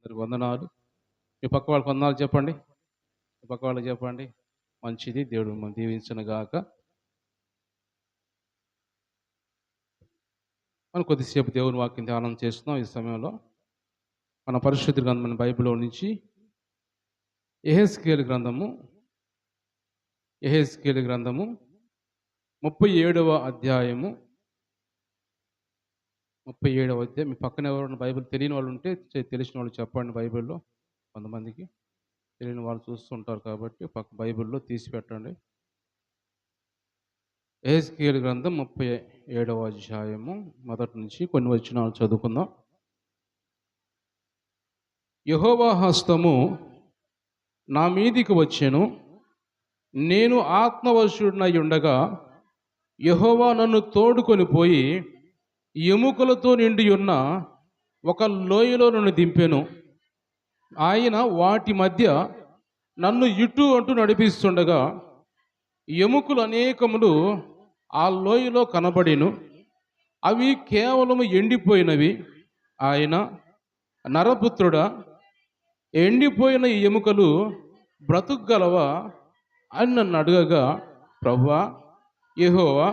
అందరికి వందనాలు. మీ పక్క వాళ్ళకి వందనాలు చెప్పండి. మీ పక్క వాళ్ళకి చెప్పండి. మంచిది. దేవుడు మిమ్మల్ని దీవించును గాక. మనం కొద్దిసేపు దేవుని వాక్యం ధ్యానం చేస్తున్నాం. ఈ సమయంలో మన పరిశుద్ధ గ్రంథమైన బైబిల్లో నుంచి యెహెజ్కేలు గ్రంథము 37వ అధ్యాయము. 37వ అధ్యాయం. మీ పక్కన ఎవరైనా బైబిల్ తెలియని వాళ్ళు ఉంటే తెలిసిన వాళ్ళు చెప్పండి. బైబిల్లో కొంతమందికి తెలియని వాళ్ళు చూస్తుంటారు కాబట్టి పక్క బైబిల్లో తీసి పెట్టండి. యెహెజ్కేలు గ్రంథం 37వ అధ్యాయము మొదటి నుంచి కొన్ని వచనాలు చదువుకుందాం. యెహోవా హస్తము నా మీదికి వచ్చెను, నేను ఆత్మవశుడినై ఉండగా యెహోవా నన్ను తోడుకొని పోయి ఎముకలతో నిండి ఉన్న ఒక లోయలో నన్ను దింపెను. ఆయన వాటి మధ్య నన్ను ఇటు అటు నడిపిస్తుండగా ఎముకలు అనేకములు ఆ లోయలో కనబడెను. అవి కేవలము ఎండిపోయినవి. ఆయన, నరపుత్రుడా, ఎండిపోయిన ఈ ఎముకలు బ్రతుకుగలవా అని నన్ను అడగగా, ప్రభువా యెహోవా,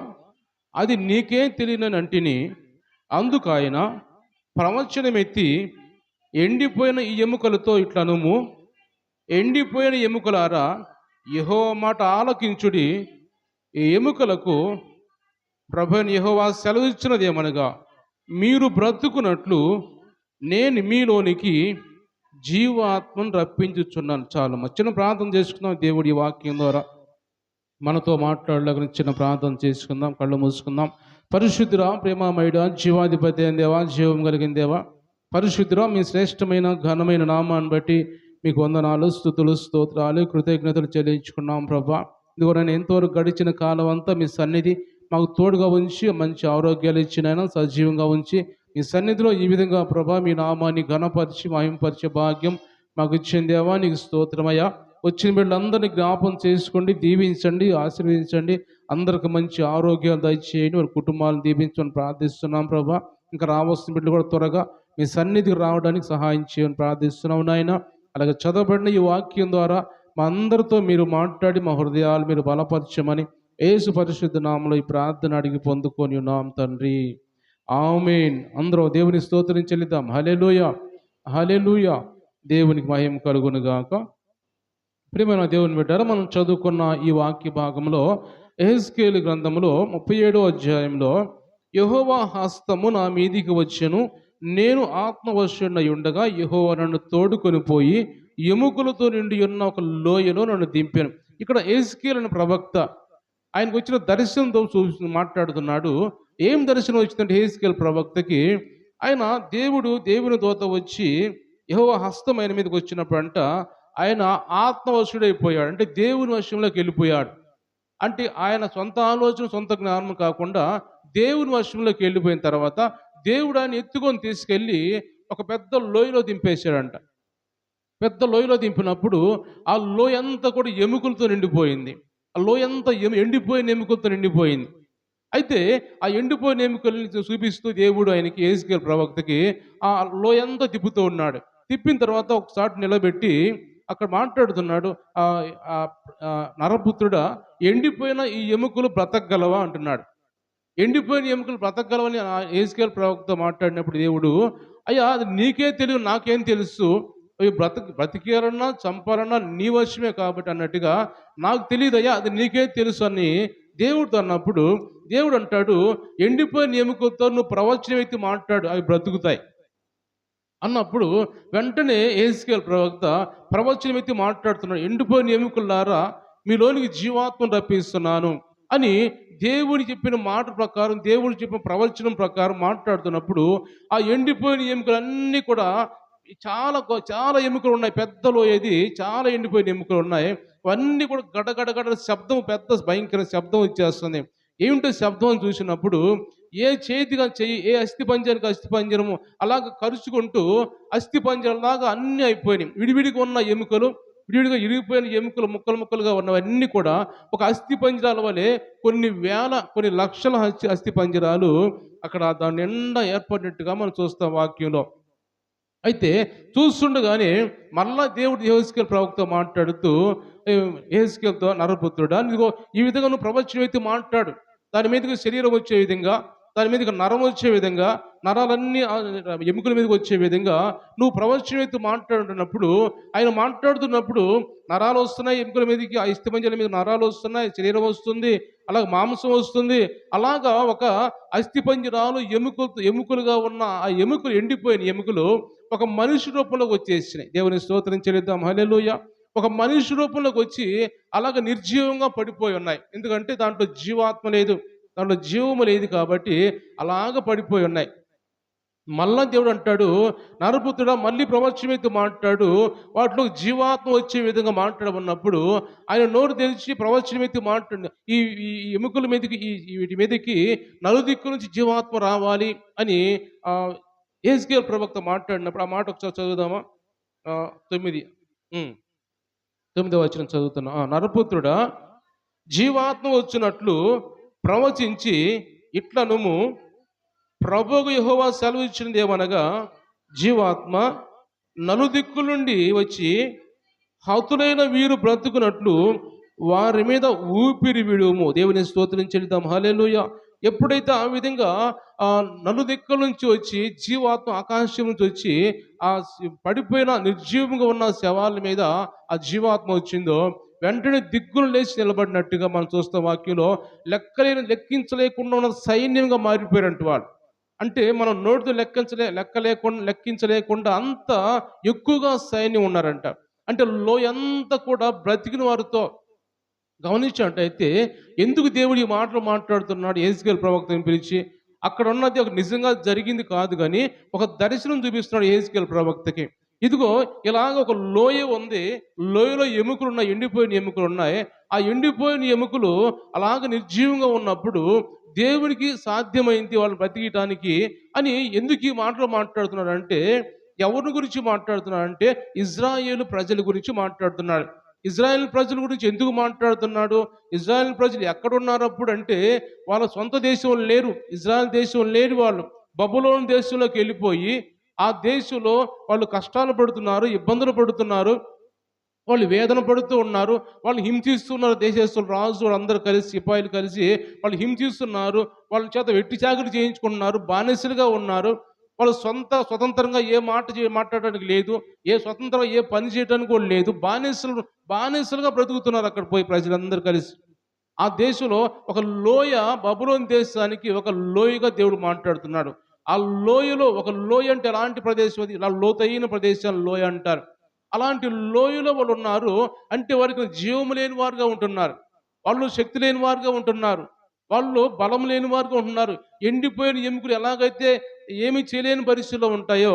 అది నీకేం తెలియనని అంటిని. అందుకు ఆయన ప్రవచనమెత్తి, ఎండిపోయిన ఈ ఎముకలతో ఇట్లనుము, ఎండిపోయిన ఎముకలారా, యెహోవా మాట ఆలకించుడి. ఈ ఎముకలకు ప్రభువైన యెహోవా సెలవిచ్చినదేమనగా, మీరు బ్రతుకున్నట్లు నేను మీలోనికి జీవాత్మను రప్పించుచున్నాను. చాలు చిన్న ప్రార్థన చేసుకుందాం. దేవుడి వాక్యం ద్వారా మనతో మాట్లాడలేక చిన్న ప్రార్థన చేసుకుందాం. కళ్ళు మూసుకుందాం. పరిశుద్ధురా, ప్రేమమయుడా, జీవాధిపతి అయిన దేవా, జీవం కలిగిన దేవా, పరిశుద్ధురా, మీ శ్రేష్టమైన ఘనమైన నామాన్ని బట్టి మీకు వందనాలు, స్తుతులు, స్తోత్రాలు, కృతజ్ఞతలు చెల్లించుకున్నాం. ప్రభా, ఇదిగో నేను ఎంతవరకు గడిచిన కాలం అంతా మీ సన్నిధి మాకు తోడుగా ఉంచి మంచి ఆరోగ్యాలు ఇచ్చినైనా సజీవంగా ఉంచి మీ సన్నిధిలో ఈ విధంగా ప్రభా మీ నామాన్ని ఘనపరిచి మహింపరిచే భాగ్యం మాకు ఇచ్చిన దేవా, నీకు స్తోత్రమయ్యా. వచ్చిన బిడ్డలందరినీ జ్ఞాపం చేసుకోండి, దీవించండి, ఆశీర్వదించండి. అందరికి మంచి ఆరోగ్యాలు దయచేయండి. వారి కుటుంబాలను దీవించమని ప్రార్థిస్తున్నాం. ప్రభా, ఇంకా రావాల్సిన బిడ్డలు కూడా త్వరగా మీ సన్నిధికి రావడానికి సహాయం చేయమని ప్రార్థిస్తున్నాం నాయన. అలాగే చదవబడిన ఈ వాక్యం ద్వారా మా అందరితో మీరు మాట్లాడి మా హృదయాలు మీరు బలపరచమని యేసు పరిశుద్ధ నామములో ఈ ప్రార్థన అడిగి పొందుకొని ఉన్నాం తండ్రి. ఆమేన్. అందరూ దేవుని స్తోత్రం చెల్లిద్దాం. హల్లెలూయా, హల్లెలూయా. దేవునికి మహిమ కలుగును గాక. ప్రియమైన దేవుని బిడ్డారా, మనం చదువుకున్న ఈ వాక్య భాగంలో యెహెజ్కేలు గ్రంథంలో 37వ అధ్యాయంలో యెహోవా హస్తము నా మీదికి వచ్చెను, నేను ఆత్మవశుడై ఉండగా యెహోవా నన్ను తోడుకొని పోయి ఎముకలతో నిండి ఉన్న ఒక లోయలో నన్ను దింపాను. ఇక్కడ యెహెజ్కేలు అనే ప్రవక్త ఆయనకు వచ్చిన దర్శనంతో మాట్లాడుతున్నాడు. ఏం దర్శనం వచ్చిందంటే యెహెజ్కేలు ప్రవక్తకి దేవుని దూత వచ్చి యెహోవా హస్తం ఆయన మీదకి వచ్చినప్పుడంట ఆయన ఆత్మవశుడైపోయాడు. అంటే దేవుని వశంలోకి వెళ్ళిపోయాడు. అంటే ఆయన సొంత ఆలోచన, సొంత జ్ఞానం కాకుండా దేవుని వశంలోకి వెళ్ళిపోయిన తర్వాత దేవుడు ఆయన ఎత్తుకొని తీసుకెళ్ళి ఒక పెద్ద లోయలో దింపేశాడంట. పెద్ద లోయలో దింపినప్పుడు ఆ లోయ అంతా కూడా ఎముకలతో నిండిపోయింది. ఆ లోయ అంతా ఎండిపోయిన ఎముకలతో నిండిపోయింది. అయితే ఆ ఎండిపోయిన ఎముకల్ని చూపిస్తూ దేవుడు ఆయనకి యెహెజ్కేలు ప్రవక్తకి ఆ లోయ అంతా తిప్పుతూ ఉన్నాడు. తిప్పిన తర్వాత ఒకసారి నిలబెట్టి అక్కడ మాట్లాడుతున్నాడు. నరపుత్రుడా, ఎండిపోయిన ఈ ఎముకలు బ్రతకగలవా అంటున్నాడు. ఎండిపోయిన ఎముకలు బ్రతకగలవని యెహెజ్కేలు ప్రవక్త మాట్లాడినప్పుడు దేవుడు, అయ్యా అది నీకే తెలియదు, నాకేం తెలుసు, అవి బ్రతికేయాలన్నా చంపాలన్నా నీ వశమే కాబట్టి అన్నట్టుగా నాకు తెలియదు అయ్యా, అది నీకే తెలుసు అని దేవుడితో అన్నప్పుడు దేవుడు అంటాడు, ఎండిపోయిన ఎముకలతో నువ్వు ప్రవచనం ఎత్తి మాట్లాడు, అవి బ్రతుకుతాయి అన్నప్పుడు వెంటనే యెహెజ్కేలు ప్రవక్త ప్రవచనం ఎత్తి మాట్లాడుతున్నాడు. ఎండిపోయిన ఎముకలారా, మీలోనికి జీవాత్మను రప్పిస్తున్నాను అని దేవుడు చెప్పిన మాట ప్రకారం, దేవుడు చెప్పిన ప్రవచనం ప్రకారం మాట్లాడుతున్నప్పుడు ఆ ఎండిపోయిన ఎముకలన్నీ కూడా చాలా చాలా ఎముకలు ఉన్నాయి. పెద్ద లోయది, చాలా ఎండిపోయిన ఎముకలు ఉన్నాయి. అవన్నీ కూడా గడగడగడ శబ్దం, పెద్ద భయంకర శబ్దం వచ్చేస్తుంది. ఏమిటో శబ్దం అని చూసినప్పుడు ఏ చేతిగా చెయ్యి, ఏ అస్థిపంజరానికి అస్థిపంజరము అలాగ కరుచుకుంటూ అస్థిపంజరంలాగా అన్నీ అయిపోయినాయి. విడివిడిగా ఉన్న ఎముకలు, విడివిడిగా ఇరిగిపోయిన ఎముకలు ముక్కలు ముక్కలుగా ఉన్నవన్నీ కూడా ఒక అస్థిపంజరాల వలె కొన్ని లక్షల అస్థిపంజరాలు అక్కడ దాని నిండా ఏర్పడినట్టుగా మనం చూస్తాం వాక్యంలో. అయితే చూస్తుండగానే మళ్ళా దేవుడు యెహెజ్కేలు ప్రవక్త మాట్లాడుతూ యెహెజ్కేలుతో, నరపుత్రుడా, ఇదిగో ఈ విధంగా నువ్వు ప్రవచనం మాట్లాడు. దాని మీదకి శరీరం వచ్చే విధంగా, దాని మీదకి నరం వచ్చే విధంగా, నరాలన్నీ ఎముకల మీదకి వచ్చే విధంగా నువ్వు ప్రవచనం మాట్లాడుతున్నప్పుడు, ఆయన మాట్లాడుతున్నప్పుడు నరాలు వస్తున్నాయి ఎముకల మీదకి, ఆ అస్థిపంజల మీద నరాలు వస్తున్నాయి, శరీరం వస్తుంది, అలాగే మాంసం వస్తుంది. అలాగా ఒక అస్థిపంజరాలు ఎముకలుగా ఉన్న ఆ ఎముకలు, ఎండిపోయిన ఎముకలు ఒక మనిషి రూపంలోకి వచ్చేసినాయి. దేవుని స్తోత్రం చెల్లిద్దాం, హల్లెలూయా. ఒక మనిషి రూపంలోకి వచ్చి అలాగ నిర్జీవంగా పడిపోయి ఉన్నాయి. ఎందుకంటే దాంట్లో జీవాత్మ లేదు, దాంట్లో జీవము లేదు కాబట్టి అలాగ పడిపోయి ఉన్నాయి. మళ్ళా దేవుడు అంటాడు, నరపుత్రుడా, మళ్ళీ ప్రవచనం మాట్లాడు, వాటిలో జీవాత్మ వచ్చే విధంగా మాట్లాడమన్నప్పుడు ఆయన నోరు తెరిచి ప్రవచనం మాట్లాడు, ఈ ఈ ఎముకల మీదకి, వీటి మీదకి నలుదిక్కు నుంచి జీవాత్మ రావాలి అని యెహెజ్కేలు ప్రవక్త మాట్లాడినప్పుడు ఆ మాట ఒకసారి చదువుదామా? 9 9వ వచనం చదువుతున్నా. నరపుత్రుడా, జీవాత్మ వచ్చినట్లు ప్రవచించి ఇట్లనుము, ప్రభువు యెహోవా సెలవిచ్చినది ఏమనగా, జీవాత్మ నలుదిక్కుల నుండి వచ్చి హతులైన వీరు బ్రతుకున్నట్లు వారి మీద ఊపిరి విడుము. దేవుని స్తోత్రం చెల్లిద్దాం, హల్లెలూయా. ఎప్పుడైతే ఆ విధంగా నలుదిక్కుల నుంచి వచ్చి జీవాత్మ ఆకాశం నుంచి వచ్చి ఆ పడిపోయిన నిర్జీవంగా ఉన్న శవాల మీద ఆ జీవాత్మ వచ్చిందో, వెంటనే దిగ్గులు లేచి నిలబడినట్టుగా మనం చూస్తాం వాక్యంలో. లెక్కించలేకుండా ఉన్న సైన్యంగా మారిపోయారంట వాళ్ళు. అంటే మనం నోటితో లెక్కించలేకుండా అంత ఎక్కువగా సైన్యం ఉన్నారంట. అంటే లోయంతా కూడా బ్రతికిన వారితో గమనించినట్టయితే ఎందుకు దేవుడు ఈ మాటలు మాట్లాడుతున్నాడు యెహెజ్కేలు ప్రవక్తని పిలిచి? అక్కడ ఉన్నది ఒక నిజంగా జరిగింది కాదు, కానీ ఒక దర్శనం చూపిస్తున్నాడు యెహెజ్కేలు ప్రవక్తకి. ఇదిగో ఇలాగ ఒక లోయ ఉంది, లోయలో ఎముకలు ఉన్నాయి, ఎండిపోయిన ఎముకలు ఉన్నాయి. ఆ ఎండిపోయిన ఎముకలు అలాగ నిర్జీవంగా ఉన్నప్పుడు దేవునికి సాధ్యమైంది వాళ్ళు బ్రతికటానికి అని ఎందుకు ఈ మాటలు మాట్లాడుతున్నాడు అంటే, ఎవరి గురించి మాట్లాడుతున్నాడు అంటే ఇజ్రాయేలు ప్రజల గురించి మాట్లాడుతున్నాడు. ఇజ్రాయెల్ ప్రజల గురించి ఎందుకు మాట్లాడుతున్నాడు? ఇజ్రాయెల్ ప్రజలు ఎక్కడున్నారు అప్పుడు అంటే వాళ్ళ సొంత దేశంలో లేరు, ఇజ్రాయెల్ దేశం లేరు. వాళ్ళు బబులోను దేశంలోకి వెళ్ళిపోయి ఆ దేశంలో వాళ్ళు కష్టాలు పడుతున్నారు, ఇబ్బందులు పడుతున్నారు, వాళ్ళు వేదన పడుతూ ఉన్నారు, వాళ్ళు హింసిస్తున్నారు. దేశస్తులు, రాజులు అందరూ కలిసి, సిపాయిలు కలిసి వాళ్ళు హింసిస్తున్నారు, వాళ్ళ చేత వెట్టి చాకరీ చేయించుకుంటున్నారు, బానిసలుగా ఉన్నారు. వాళ్ళు స్వతంత్రంగా ఏ మాట్లాడడానికి లేదు, ఏ స్వతంత్రంగా ఏ పని చేయడానికి కూడా లేదు. బానిసలుగా బ్రతుకుతున్నారు అక్కడ పోయి ప్రజలందరూ కలిసి. ఆ దేశంలో ఒక లోయ, బబులోను దేశానికి ఒక లోయగా దేవుడు మాట్లాడుతున్నాడు. ఆ లోయలో, ఒక లోయ అంటే ఎలాంటి ప్రదేశం అది? ఇలా లోతైన ప్రదేశాలు లోయ అంటారు. అలాంటి లోయలో వాళ్ళు ఉన్నారు. అంటే వారికి జీవము లేని వారుగా ఉంటున్నారు, వాళ్ళు శక్తి లేని వారుగా ఉంటున్నారు, వాళ్ళు బలం లేని వారుగా ఉంటున్నారు. ఎండిపోయిన ఎముకలు ఎలాగైతే ఏమి చేయలేని పరిస్థితుల్లో ఉంటాయో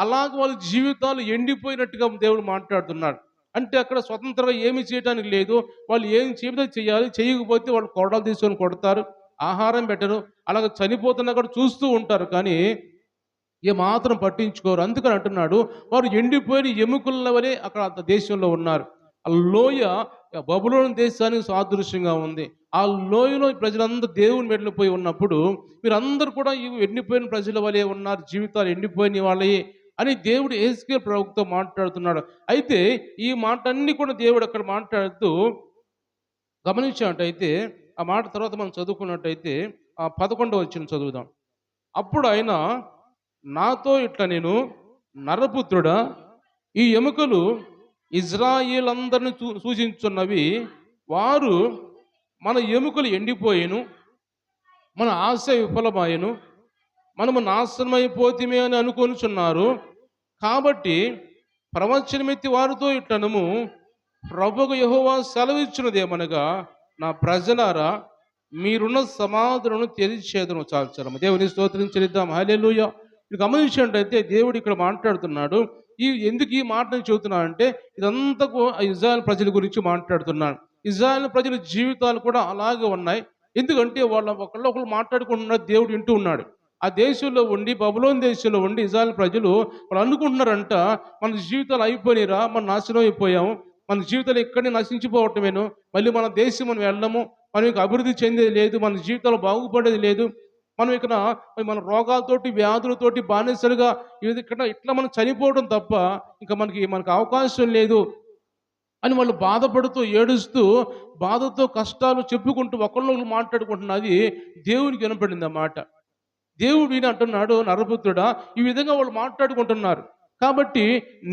అలాగ వాళ్ళ జీవితాలు ఎండిపోయినట్టుగా దేవుడు మాట్లాడుతున్నాడు. అంటే అక్కడ స్వతంత్రంగా ఏమి చేయడానికి లేదు. వాళ్ళు ఏం చెబితే చేయాలి, చేయకపోతే వాళ్ళు కొరడాలు తీసుకొని కొడతారు, ఆహారం పెట్టరు, అలాగ చనిపోతున్నా కూడా చూస్తూ ఉంటారు, కానీ ఏమాత్రం పట్టించుకోరు. అందుకని అంటున్నాడు, వారు ఎండిపోయిన ఎముకల వలె అక్కడ అంత దేశంలో ఉన్నారు. ఆ లోయ బబులోను దేశానికి సాదృశ్యంగా ఉంది. ఆ లోయలో ప్రజలందరూ దేవుని వెళ్ళిపోయి ఉన్నప్పుడు మీరందరూ కూడా ఈ ఎండిపోయిన ప్రజల వలె ఉన్నారు, జీవితాలు ఎండిపోయిన వాళ్ళే అని దేవుడు యెహెజ్కేలు ప్రవక్తతో మాట్లాడుతున్నాడు. అయితే ఈ మాటలన్నీ కూడా దేవుడు అక్కడ మాట్లాడుతూ గమనించినట్టయితే, ఆ మాట తర్వాత మనం చదువుకున్నట్టయితే 11వ వచనం చదువుదాం. అప్పుడు ఆయన నాతో ఇట్లా, నేను నరపుత్రుడా, ఈ ఎముకలు ఇజ్రాయేలందరిని సూచించున్నవి. వారు మన ఎముకలు ఎండిపోయేను, మన ఆశ విఫలమాయను, మనము నాశనమైపోతిమే అని అనుకొనుచున్నారు. కాబట్టి ప్రవచనమెత్తి వారితో ఇట్లనము, ప్రభువు యెహోవా సెలవిచ్చినదేమనగా, నా ప్రజలారా, మీరున్న సమాధులను తెరిచేదను. చాలు దేవుని స్తోత్రం చెల్లిద్దాం, హల్లెలూయా. ఇది గమనించినట్టయితే దేవుడు ఇక్కడ మాట్లాడుతున్నాడు. ఎందుకు ఈ మాటను చెబుతున్నానంటే ఇదంతా ఇజ్రాయెల్ ప్రజల గురించి మాట్లాడుతున్నాడు. ఇజ్రాయెల్ ప్రజల జీవితాలు కూడా అలాగే ఉన్నాయి. ఎందుకంటే ఒకళ్ళు మాట్లాడుకుంటున్న దేవుడు వింటూ ఉన్నాడు. ఆ దేశంలో ఉండి, బబులోను దేశంలో ఉండి ఇజ్రాయెల్ ప్రజలు వాళ్ళు అనుకుంటున్నారంట, మన జీవితాలు అయిపోయినరా, మనం నాశనం అయిపోయాము, మన జీవితాలు ఇక్కడనే నశించిపోవటమేను, మళ్ళీ మన దేశం మనం వెళ్ళము, మనం అభివృద్ధి చెందేది లేదు, మన జీవితాలు బాగుపడేది లేదు, మనం ఇక్కడ మన రోగాలతోటి వ్యాధులతోటి బానిసలుగా ఇక్కడ ఇట్లా మనం చనిపోవడం తప్ప ఇంకా మనకు అవకాశం లేదు అని వాళ్ళు బాధపడుతూ ఏడుస్తూ బాధతో కష్టాలు చెప్పుకుంటూ ఒకళ్ళు మాట్లాడుకుంటున్నది దేవునికి వినపడింది అన్నమాట. దేవుడు ఈయన అంటున్నాడు, నరపుత్రుడా, ఈ విధంగా వాళ్ళు మాట్లాడుకుంటున్నారు కాబట్టి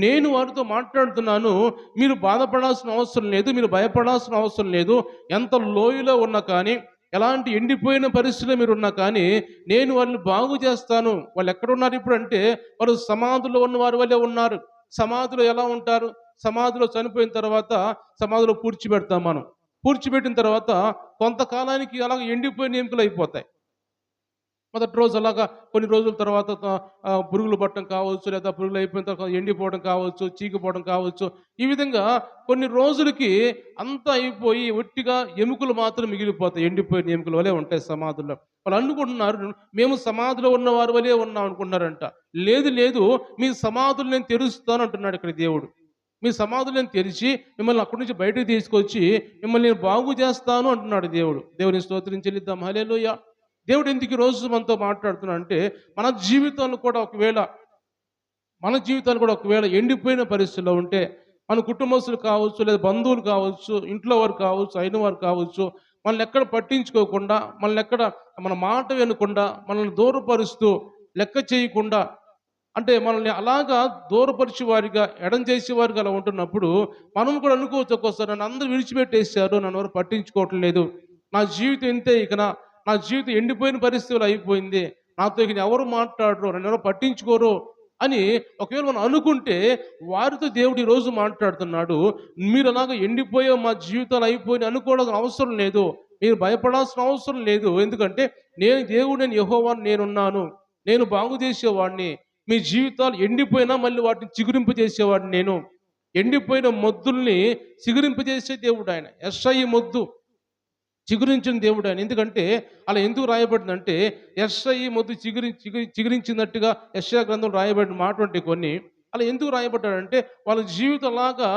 నేను వారితో మాట్లాడుతున్నాను. మీరు బాధపడాల్సిన అవసరం లేదు, మీరు భయపడాల్సిన అవసరం లేదు. ఎంత లోయలో ఉన్నా కానీ, ఎలాంటి ఎండిపోయిన పరిస్థితిలో మీరు ఉన్నా కానీ నేను వాళ్ళని బాగు చేస్తాను. వాళ్ళు ఎక్కడున్నారు ఇప్పుడు అంటే వారు సమాధిలో ఉన్న వారి వల్లే ఉన్నారు. సమాధిలో ఎలా ఉంటారు? సమాధిలో చనిపోయిన తర్వాత సమాధిలో పూడ్చిపెడతాం మనం. పూడ్చిపెట్టిన తర్వాత కొంతకాలానికి అలాగ ఎండిపోయిన ఎముకలు అయిపోతాయి. మొదటి రోజు అలాగా కొన్ని రోజుల తర్వాత పురుగులు పట్టడం కావచ్చు, లేదా పురుగులు అయిపోయిన తర్వాత ఎండిపోవడం కావచ్చు, చీకిపోవడం కావచ్చు. ఈ విధంగా కొన్ని రోజులకి అంతా అయిపోయి ఒట్టిగా ఎముకలు మాత్రం మిగిలిపోతాయి. ఎండిపోయిన ఎముకల వలె ఉంటాయి సమాధుల్లో. వాళ్ళు అనుకుంటున్నారు మేము సమాధిలో ఉన్న వారి వలె ఉన్నాం అనుకుంటున్నారంట. లేదు లేదు, మీ సమాధులు నేను తెరుస్తాను అంటున్నాడు ఇక్కడ దేవుడు. మీ సమాధులు నేను తెరిచి మిమ్మల్ని అక్కడి నుంచి బయటకు తీసుకొచ్చి మిమ్మల్ని నేను బాగు చేస్తాను అంటున్నాడు దేవుడు. దేవుని స్తోత్రం చెల్లిద్దాం. హల్లెలూయా. దేవుడు ఎందుకు ఈరోజు మనతో మాట్లాడుతున్నా అంటే మన జీవితాలు కూడా ఒకవేళ ఎండిపోయిన పరిస్థితుల్లో ఉంటే, మన కుటుంబస్తులు కావచ్చు, లేదా బంధువులు కావచ్చు, ఇంట్లో వారు కావచ్చు, అయిన వారు కావచ్చు, మనల్ని ఎక్కడ పట్టించుకోకుండా, మన మాట వినకుండా, మనల్ని దూరపరుస్తూ, లెక్క చేయకుండా, అంటే మనల్ని అలాగా దూరపరిచే వారిగా, ఎడం చేసేవారిగా అలా ఉంటున్నప్పుడు మనం కూడా అనుకోవచ్చు ఒక్కోసారి, నన్ను అందరూ విడిచిపెట్టేశారు, నన్ను ఎవరు పట్టించుకోవటం లేదు, నా జీవితం ఇంతే, నా జీవితం ఎండిపోయిన పరిస్థితులు అయిపోయింది, నాతో ఇక ఎవరు మాట్లాడరు, నన్ను ఎవరు పట్టించుకోరు అని ఒకవేళ మనం అనుకుంటే వారితో దేవుడు ఈరోజు మాట్లాడుతున్నాడు. మీరు అలాగా ఎండిపోయే మా జీవితాలు అయిపోయి అనుకోవడం అవసరం లేదు, మీరు భయపడాల్సిన అవసరం లేదు. ఎందుకంటే నేను యెహోవాను, నేనున్నాను, నేను బాగు చేసేవాడిని. మీ జీవితాలు ఎండిపోయినా మళ్ళీ వాటిని చిగురింపు చేసేవాడిని నేను. ఎండిపోయిన మొద్దుల్ని చిగురింపజేసే దేవుడు ఆయన. యెషయి మొద్దు చిగురించిన దేవుడు ఆయన. ఎందుకంటే అలా ఎందుకు రాయబడిందంటే యెషయి మొద్దు చిగురించినట్టుగా యెషయా గ్రంథం రాయబడిన మాట అంటే కొన్ని అలా ఎందుకు రాయబడ్డాడంటే వాళ్ళ జీవితం అలాగా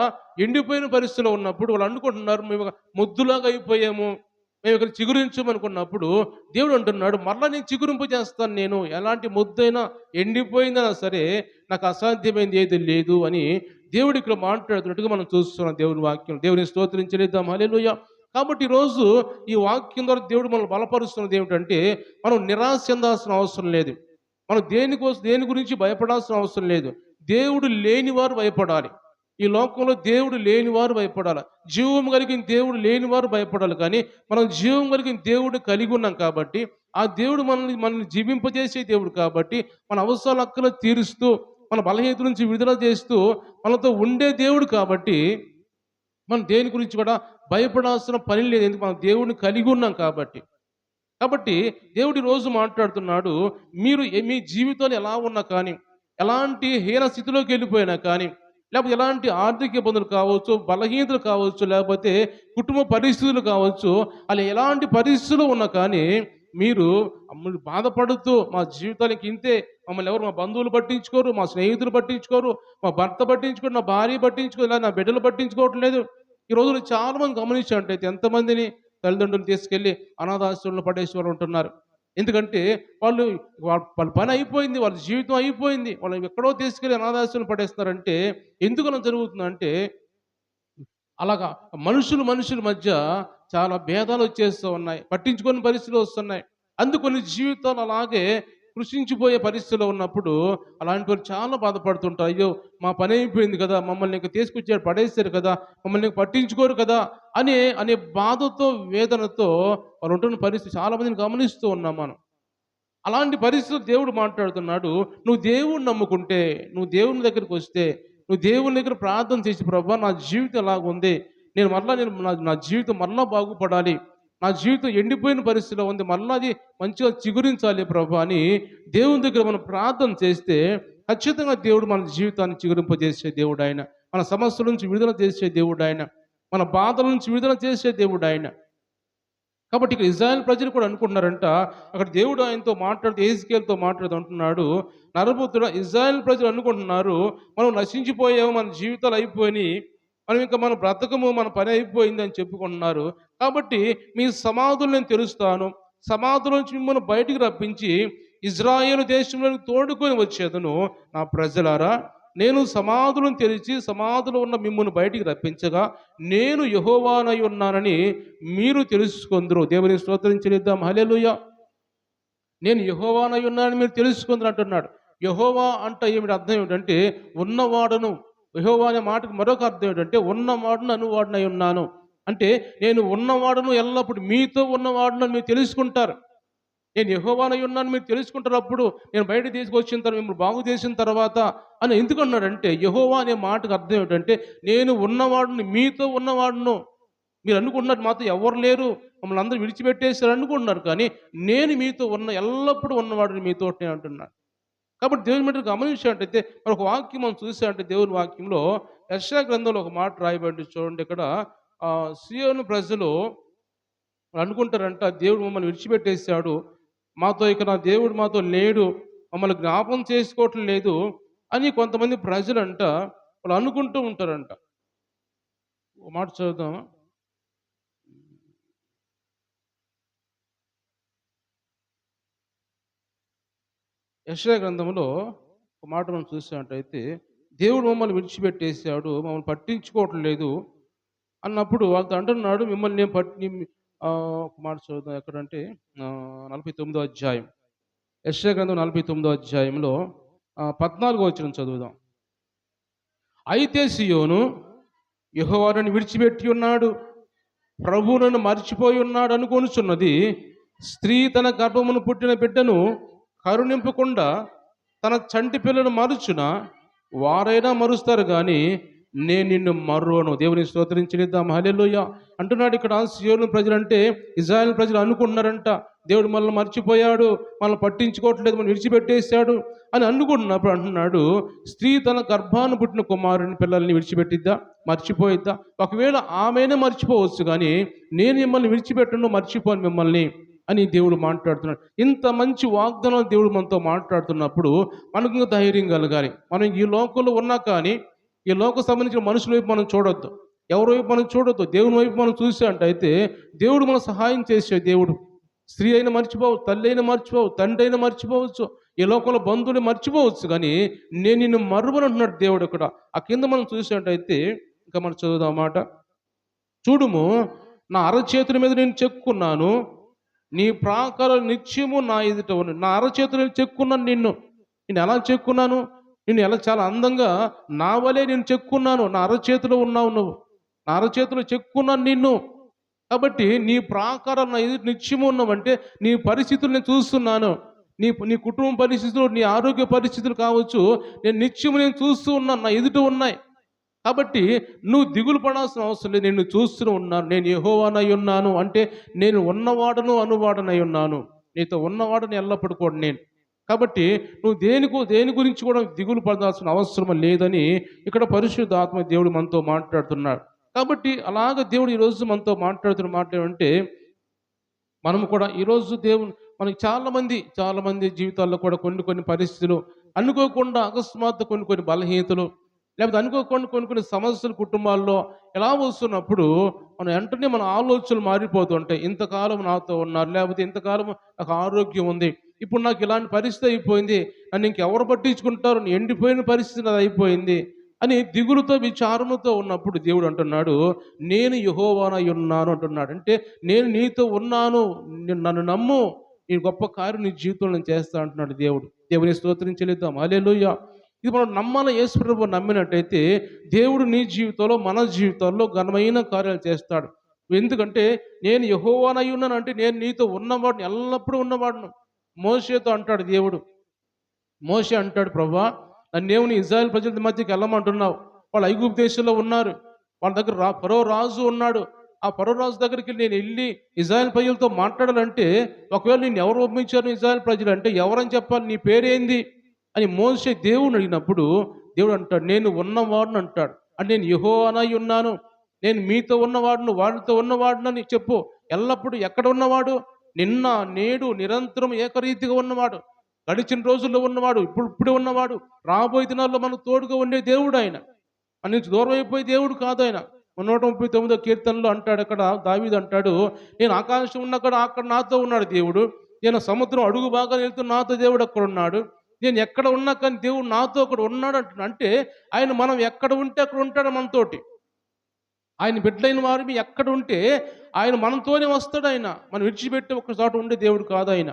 ఎండిపోయిన పరిస్థితిలో ఉన్నప్పుడు వాళ్ళు అనుకుంటున్నారు మేము మొద్దులాగా అయిపోయాము, మేము ఇక్కడ చిగురించమనుకున్నప్పుడు దేవుడు అంటున్నాడు మరలా నేను చిగురింపు చేస్తాను. నేను ఎలాంటి మొద్దైనా ఎండిపోయిందైనా సరే నాకు అసాధ్యమైంది ఏది లేదు అని దేవుడు ఇక్కడ మాట్లాడుతున్నట్టుగా మనం చూస్తున్నాం దేవుని వాక్యం. దేవుని స్తోత్రం చెల్లిద్దాం. హల్లెలూయా. కాబట్టి ఈరోజు ఈ వాక్యం ద్వారా దేవుడు మనల్ని బలపరుస్తున్నది ఏమిటంటే మనం నిరాశ చెందాల్సిన అవసరం లేదు, మనం దేని గురించి భయపడాల్సిన అవసరం లేదు. దేవుడు లేనివారు భయపడాలి. ఈ లోకంలో దేవుడు లేనివారు భయపడాలి. జీవం కలిగిన దేవుడు లేనివారు భయపడాలి. కానీ మనం జీవం కలిగిన దేవుడు కలిగి ఉన్నాం కాబట్టి, ఆ దేవుడు మనల్ని జీవింపజేసే దేవుడు కాబట్టి, మన అవసరాల హక్కులు తీరుస్తూ, మన బలహీనత నుంచి విడుదల చేస్తూ మనతో ఉండే దేవుడు కాబట్టి మనం దేని గురించి కూడా భయపడాల్సిన పని లేదు. ఎందుకు మనం దేవుడిని కలిగి ఉన్నాం కాబట్టి. దేవుడు ఈరోజు మాట్లాడుతున్నాడు, మీరు మీ జీవితాలు ఎలా ఉన్నా కానీ, ఎలాంటి హీన స్థితిలోకి వెళ్ళిపోయినా కానీ, లేకపోతే ఎలాంటి ఆర్థిక ఇబ్బందులు కావచ్చు, బలహీనతలు కావచ్చు, లేకపోతే కుటుంబ పరిస్థితులు కావచ్చు, అలా ఎలాంటి పరిస్థితులు ఉన్నా కానీ మీరు బాధపడుతూ మా జీవితానికి ఇంతే, మమ్మల్ని ఎవరు మా బంధువులు పట్టించుకోరు, మా స్నేహితులు పట్టించుకోరు, మా భర్త పట్టించుకోరు, నా భార్య పట్టించుకోరు, ఇలా నా బిడ్డలు పట్టించుకోవటం లేదు. ఈ రోజులు చాలామంది గమనించినట్టయితే ఎంతమందిని తల్లిదండ్రులు తీసుకెళ్ళి అనాథాశ్రమంలో పడేసి వాళ్ళు ఉంటున్నారు. ఎందుకంటే వాళ్ళ పని అయిపోయింది, వాళ్ళ జీవితం అయిపోయింది, వాళ్ళు ఎక్కడో తీసుకెళ్ళి అనాథాశ్రమంలో పడేస్తున్నారంటే ఎందుకు అలా జరుగుతుందంటే అలాగా మనుషుల మధ్య చాలా భేదాలు వచ్చేస్తూ ఉన్నాయి, పట్టించుకొని పరిస్థితులు వస్తున్నాయి. అందుకొని జీవితాలు అలాగే కృషించిపోయే పరిస్థితిలో ఉన్నప్పుడు అలాంటి వారు చాలా బాధపడుతుంటారు. అయ్యో మా పని అయిపోయింది కదా, మమ్మల్ని ఇంకా తీసుకొచ్చారు పడేస్తారు కదా, మమ్మల్ని పట్టించుకోరు కదా అనే బాధతో వేదనతో వాళ్ళు ఉంటున్న పరిస్థితి చాలా మందిని గమనిస్తూ ఉన్నాం మనం. అలాంటి పరిస్థితులు దేవుడు మాట్లాడుతున్నాడు, నువ్వు దేవుడిని నమ్ముకుంటే, నువ్వు దేవుని దగ్గరికి వస్తే, నువ్వు దేవుని దగ్గర ప్రార్థన చేసి ప్రభువా నా జీవితం ఎలాగుంది, నా జీవితం మరలా బాగుపడాలి, నా జీవితం ఎండిపోయిన పరిస్థితిలో ఉంది, మరలా అది మంచిగా చిగురించాలి ప్రభు అని దేవుని దగ్గర మనం ప్రార్థన చేస్తే ఖచ్చితంగా దేవుడు మన జీవితాన్ని చిగురింపజేసే దేవుడు ఆయన. మన సమస్యల నుంచి విడుదల చేసే దేవుడు ఆయన. మన బాధల నుంచి విడుదల చేసే దేవుడు ఆయన. కాబట్టి ఇక్కడ ఇజ్రాయెల్ ప్రజలు కూడా అనుకుంటున్నారంట, అక్కడ దేవుడు ఆయనతో మాట్లాడుతూ యెహెజ్కేలుతో మాట్లాడుతూ అంటున్నాడు, నరపుత్రుడా, ఇజ్రాయెల్ ప్రజలు అనుకుంటున్నారు మనం నశించిపోయాము, మన జీవితాలు అయిపోయినాయి, మన బ్రతకము, మన పని అయిపోయింది అని చెప్పుకుంటున్నారు. కాబట్టి మీ సమాధులు నేను తెరుస్తాను, సమాధిలోంచి మిమ్మల్ని బయటికి రప్పించి ఇజ్రాయేలు దేశంలోకి తోడుకొని వచ్చేదను. నా ప్రజలారా, నేను సమాధులను తెరిచి సమాధిలో ఉన్న మిమ్మల్ని బయటికి రప్పించగా నేను యెహోవానై ఉన్నానని మీరు తెలుసుకొందురు. దేవుని స్తోత్రం చెల్లిద్దాం. హల్లెలూయా. నేను యెహోవానై ఉన్నానని మీరు తెలుసుకుందరు అంటున్నాడు. యెహోవా అంటే ఏమిటి అర్థం ఏమిటంటే ఉన్నవాడును. యెహోవా అనే మాటకు మరొక అర్థం ఏంటంటే ఉన్నవాడును అనువాడునై ఉన్నాను. అంటే నేను ఉన్నవాడును, ఎల్లప్పుడు మీతో ఉన్నవాడును మీరు తెలుసుకుంటారు. నేను యెహోవానై ఉన్నాను మీరు తెలుసుకుంటారు. అప్పుడు నేను బయట తీసుకొచ్చిన తర్వాత మిమ్మల్ని బాగు చేసిన తర్వాత అని ఎందుకు అన్నాడంటే యెహోవా అనే మాటకు అర్థం ఏమిటంటే నేను ఉన్నవాడును, మీతో ఉన్నవాడును. మీరు అనుకుంటున్నారు మాతో ఎవరు లేరు, మమ్మల్ని అందరూ విడిచిపెట్టేశారు అనుకుంటున్నారు, కానీ నేను మీతో ఎల్లప్పుడూ ఉన్నవాడిని మీతో నేను అంటున్నాను. కాబట్టి దేవుని మీరు గమనించినట్టయితే మరి ఒక వాక్యం మనం చూసామంటే దేవుని వాక్యంలో యెషయా గ్రంథంలో ఒక మాట రాయబడి చూడండి. ఇక్కడ సీయోను ప్రజలు అనుకుంటారంట దేవుడు మమ్మల్ని విడిచిపెట్టేశాడు, మాతో ఇక నా దేవుడు మాతో లేడు, మమ్మల్ని జ్ఞాపకం చేసుకోవటం లేదు అని కొంతమంది ప్రజలంట వాళ్ళు అనుకుంటూ ఉంటారంట. ఒక మాట చదువుదామా? యెషయా గ్రంథంలో ఒక మాట మనం చూసామంటైతే దేవుడు మమ్మల్ని విడిచిపెట్టేశాడు, మమ్మల్ని పట్టించుకోవటం లేదు అన్నప్పుడు వాళ్ళతో అంటున్నాడు మిమ్మల్ని నేను ఒక మాట చదువుదాం ఎక్కడంటే 49వ అధ్యాయం, యెషయా గ్రంథం 49వ అధ్యాయంలో 14వ వచనం చదువుదాం. అయితే సియోను యెహోవాను విడిచిపెట్టి ఉన్నాడు, ప్రభువు నన్ను మర్చిపోయి ఉన్నాడు అనుకొనుచున్నది. స్త్రీ తన గర్భమును పుట్టిన బిడ్డను కరుణింపకుండా తన చంటి పిల్లను మరుచున వారైనా మరుస్తారు కానీ నేను నిన్ను మర్రోను. దేవుని స్తోత్రం చెల్లిద్దాం. హల్లెలూయా అంటున్నాడు. ఇక్కడ సియోను ప్రజలు అంటే ఇజ్రాయెల్ ప్రజలు అనుకుంటున్నారంట దేవుడు మనల్ని మర్చిపోయాడు, మనల్ని పట్టించుకోవట్లేదు, మనం విడిచిపెట్టేశాడు అని అనుకుంటున్నప్పుడు అంటున్నాడు స్త్రీ తన గర్భాన్ని పుట్టిన కుమారుని పిల్లల్ని విడిచిపెట్టిద్దా, మర్చిపోయిద్దా? ఒకవేళ ఆమెనే మర్చిపోవచ్చు, కానీ నేను మిమ్మల్ని విడిచిపెట్టను, మర్చిపోను మిమ్మల్ని అని దేవుడు మాట్లాడుతున్నాడు. ఇంత మంచి వాగ్దానం దేవుడు మనతో మాట్లాడుతున్నప్పుడు మనకు ధైర్యం కలగాలి. మనం ఈ లోకంలో ఉన్నా కానీ ఈ లోకం సంబంధించిన మనుషుల వైపు మనం చూడొద్దు, ఎవరి వైపు మనం చూడొద్దు, దేవుని వైపు మనం చూసే అయితే దేవుడు మనం సహాయం చేసే దేవుడు. స్త్రీ అయినా మర్చిపోవచ్చు, తల్లి అయినా మర్చిపోవచ్చు, తండ్రి అయినా మర్చిపోవచ్చు, ఈ లోకంలో బంధువులు మర్చిపోవచ్చు, కానీ నేను నిన్ను మరువను అంటున్నాడు దేవుడు. ఇక్కడ ఆ కింద మనం చూసినట్టయితే ఇంకా మనం చదువుదాం మాట. చూడుము, నా అరచేతుల మీద నేను చెక్కున్నాను, నీ ప్రాకారాలు నిత్యము నా ఎదుట ఉన్నాయి. నా అరచేతులు చెక్కున్నాను నిన్ను. నేను ఎలా చెక్కున్నాను? నేను ఎలా చాలా అందంగా నా వలే నేను చెక్కున్నాను. నా అరచేతిలో ఉన్నావు నువ్వు, నా అరచేతిలో చెక్కున్నాను నిన్ను. కాబట్టి నీ ప్రాకారం నా ఎదుట నిత్యము ఉన్నావంటే నీ పరిస్థితులు నేను చూస్తున్నాను. నీ నీ కుటుంబ పరిస్థితులు, నీ ఆరోగ్య పరిస్థితులు కావచ్చు, నేను చూస్తూ ఉన్నాను, నా ఎదుట ఉన్నాయి. కాబట్టి నువ్వు దిగులు పడాల్సిన అవసరం లేదు, నేను చూస్తూ ఉన్నాను. నేను యెహోవానై ఉన్నాను అంటే నేను ఉన్నవాడను అనువాడనై ఉన్నాను, నీతో ఉన్నవాడని ఎల్లప్పుడూ కూడా నేను. కాబట్టి నువ్వు దేని గురించి కూడా దిగులు పడాల్సిన అవసరం లేదని ఇక్కడ పరిశుద్ధ ఆత్మ దేవుడు మనతో మాట్లాడుతున్నాడు. కాబట్టి అలాగ దేవుడు ఈరోజు మనతో మాట్లాడుతున్న మాట ఏమంటే మనము కూడా ఈరోజు దేవుడు మనకి చాలామంది జీవితాల్లో కూడా కొన్ని పరిస్థితులు అనుకోకుండా అకస్మాత్తు కొన్ని బలహీనతలు లేకపోతే అనుకోకుండా కొన్ని సమస్యలు కుటుంబాల్లో ఎలా వస్తున్నప్పుడు మనం వెంటనే మన ఆలోచనలు మారిపోతుంటాయి. ఇంతకాలం నాతో ఉన్నారు, లేకపోతే ఇంతకాలం నాకు ఆరోగ్యం ఉంది, ఇప్పుడు నాకు ఇలాంటి పరిస్థితి అయిపోయింది, నన్ను ఇంకెవరు పట్టించుకుంటారు, ఎండిపోయిన పరిస్థితి అది అయిపోయింది అని దిగులుతో విచారముతో ఉన్నప్పుడు దేవుడు అంటున్నాడు నేను యెహోవానై ఉన్నాను అంటున్నాడు. అంటే నేను నీతో ఉన్నాను, నన్ను నమ్ము, నీ గొప్ప కార్యం నీ జీవితంలో నేను చేస్తా అంటున్నాడు దేవుడు. దేవుని స్తోత్రం చెల్లిద్దాం. హల్లెలూయా. ఇది మనం నమ్మాల. యేసు ప్రభువు నమ్మినట్టయితే దేవుడు నీ జీవితంలో మన జీవితాల్లో ఘనమైన కార్యాలు చేస్తాడు. ఎందుకంటే నేను యెహోవానై ఉన్నాను అంటే నేను నీతో ఉన్నవాడిని, ఎల్లప్పుడూ ఉన్నవాడును. మోషేతో అంటాడు దేవుడు, మోషే అంటాడు ప్రభువా నన్నేమో నీ ఇశ్రాయేలు ప్రజల మధ్యకి వెళ్ళమంటున్నావు, వాళ్ళు ఐగుప్తు దేశంలో ఉన్నారు, వాళ్ళ దగ్గర ఫరో రాజు ఉన్నాడు, ఆ ఫరో రాజు దగ్గరికి నేను వెళ్ళి ఇశ్రాయేలు ప్రజలతో మాట్లాడాలంటే ఒకవేళ నేను ఎవరు ఒప్పించారు ఇశ్రాయేలు ప్రజలు అంటే ఎవరని చెప్పాలి, నీ పేరేంది అని మోషే దేవుని అడిగినప్పుడు దేవుడు అంటాడు నేను ఉన్నవాడును అంటాడు. అంటే నేను యెహోవానై ఉన్నాను, నేను మీతో ఉన్నవాడును, వాళ్ళతో ఉన్నవాడునని చెప్పు. ఎల్లప్పుడూ ఎక్కడ ఉన్నవాడు? నిన్న నేడు నిరంతరం ఏకరీతిగా ఉన్నవాడు, గడిచిన రోజుల్లో ఉన్నవాడు, ఇప్పుడే ఉన్నవాడు, రాబోయే దినాల్లో మనకు తోడుగా ఉండే దేవుడు ఆయన. మన నుంచి దూరం అయిపోయే దేవుడు కాదు ఆయన. 139 కీర్తనలో అంటాడు, అక్కడ దావీదు అంటాడు, నేను ఆకాశం ఉన్న అక్కడ నాతో ఉన్నాడు దేవుడు. నేను సముద్రం అడుగు భాగాన వెళ్తున్న నాతో దేవుడు అక్కడ ఉన్నాడు. నేను ఎక్కడ ఉన్నా కానీ దేవుడు నాతో అక్కడ ఉన్నాడు అంటున్నాడు. అంటే ఆయన మనం ఎక్కడ ఉంటే అక్కడ ఉంటాడు మనతోటి. ఆయన బిడ్డలైన వారు ఎక్కడ ఉంటే ఆయన మనతోనే వస్తాడు. ఆయన మనం విడిచిపెట్టి ఒక చోట ఉండే దేవుడు కాదు ఆయన.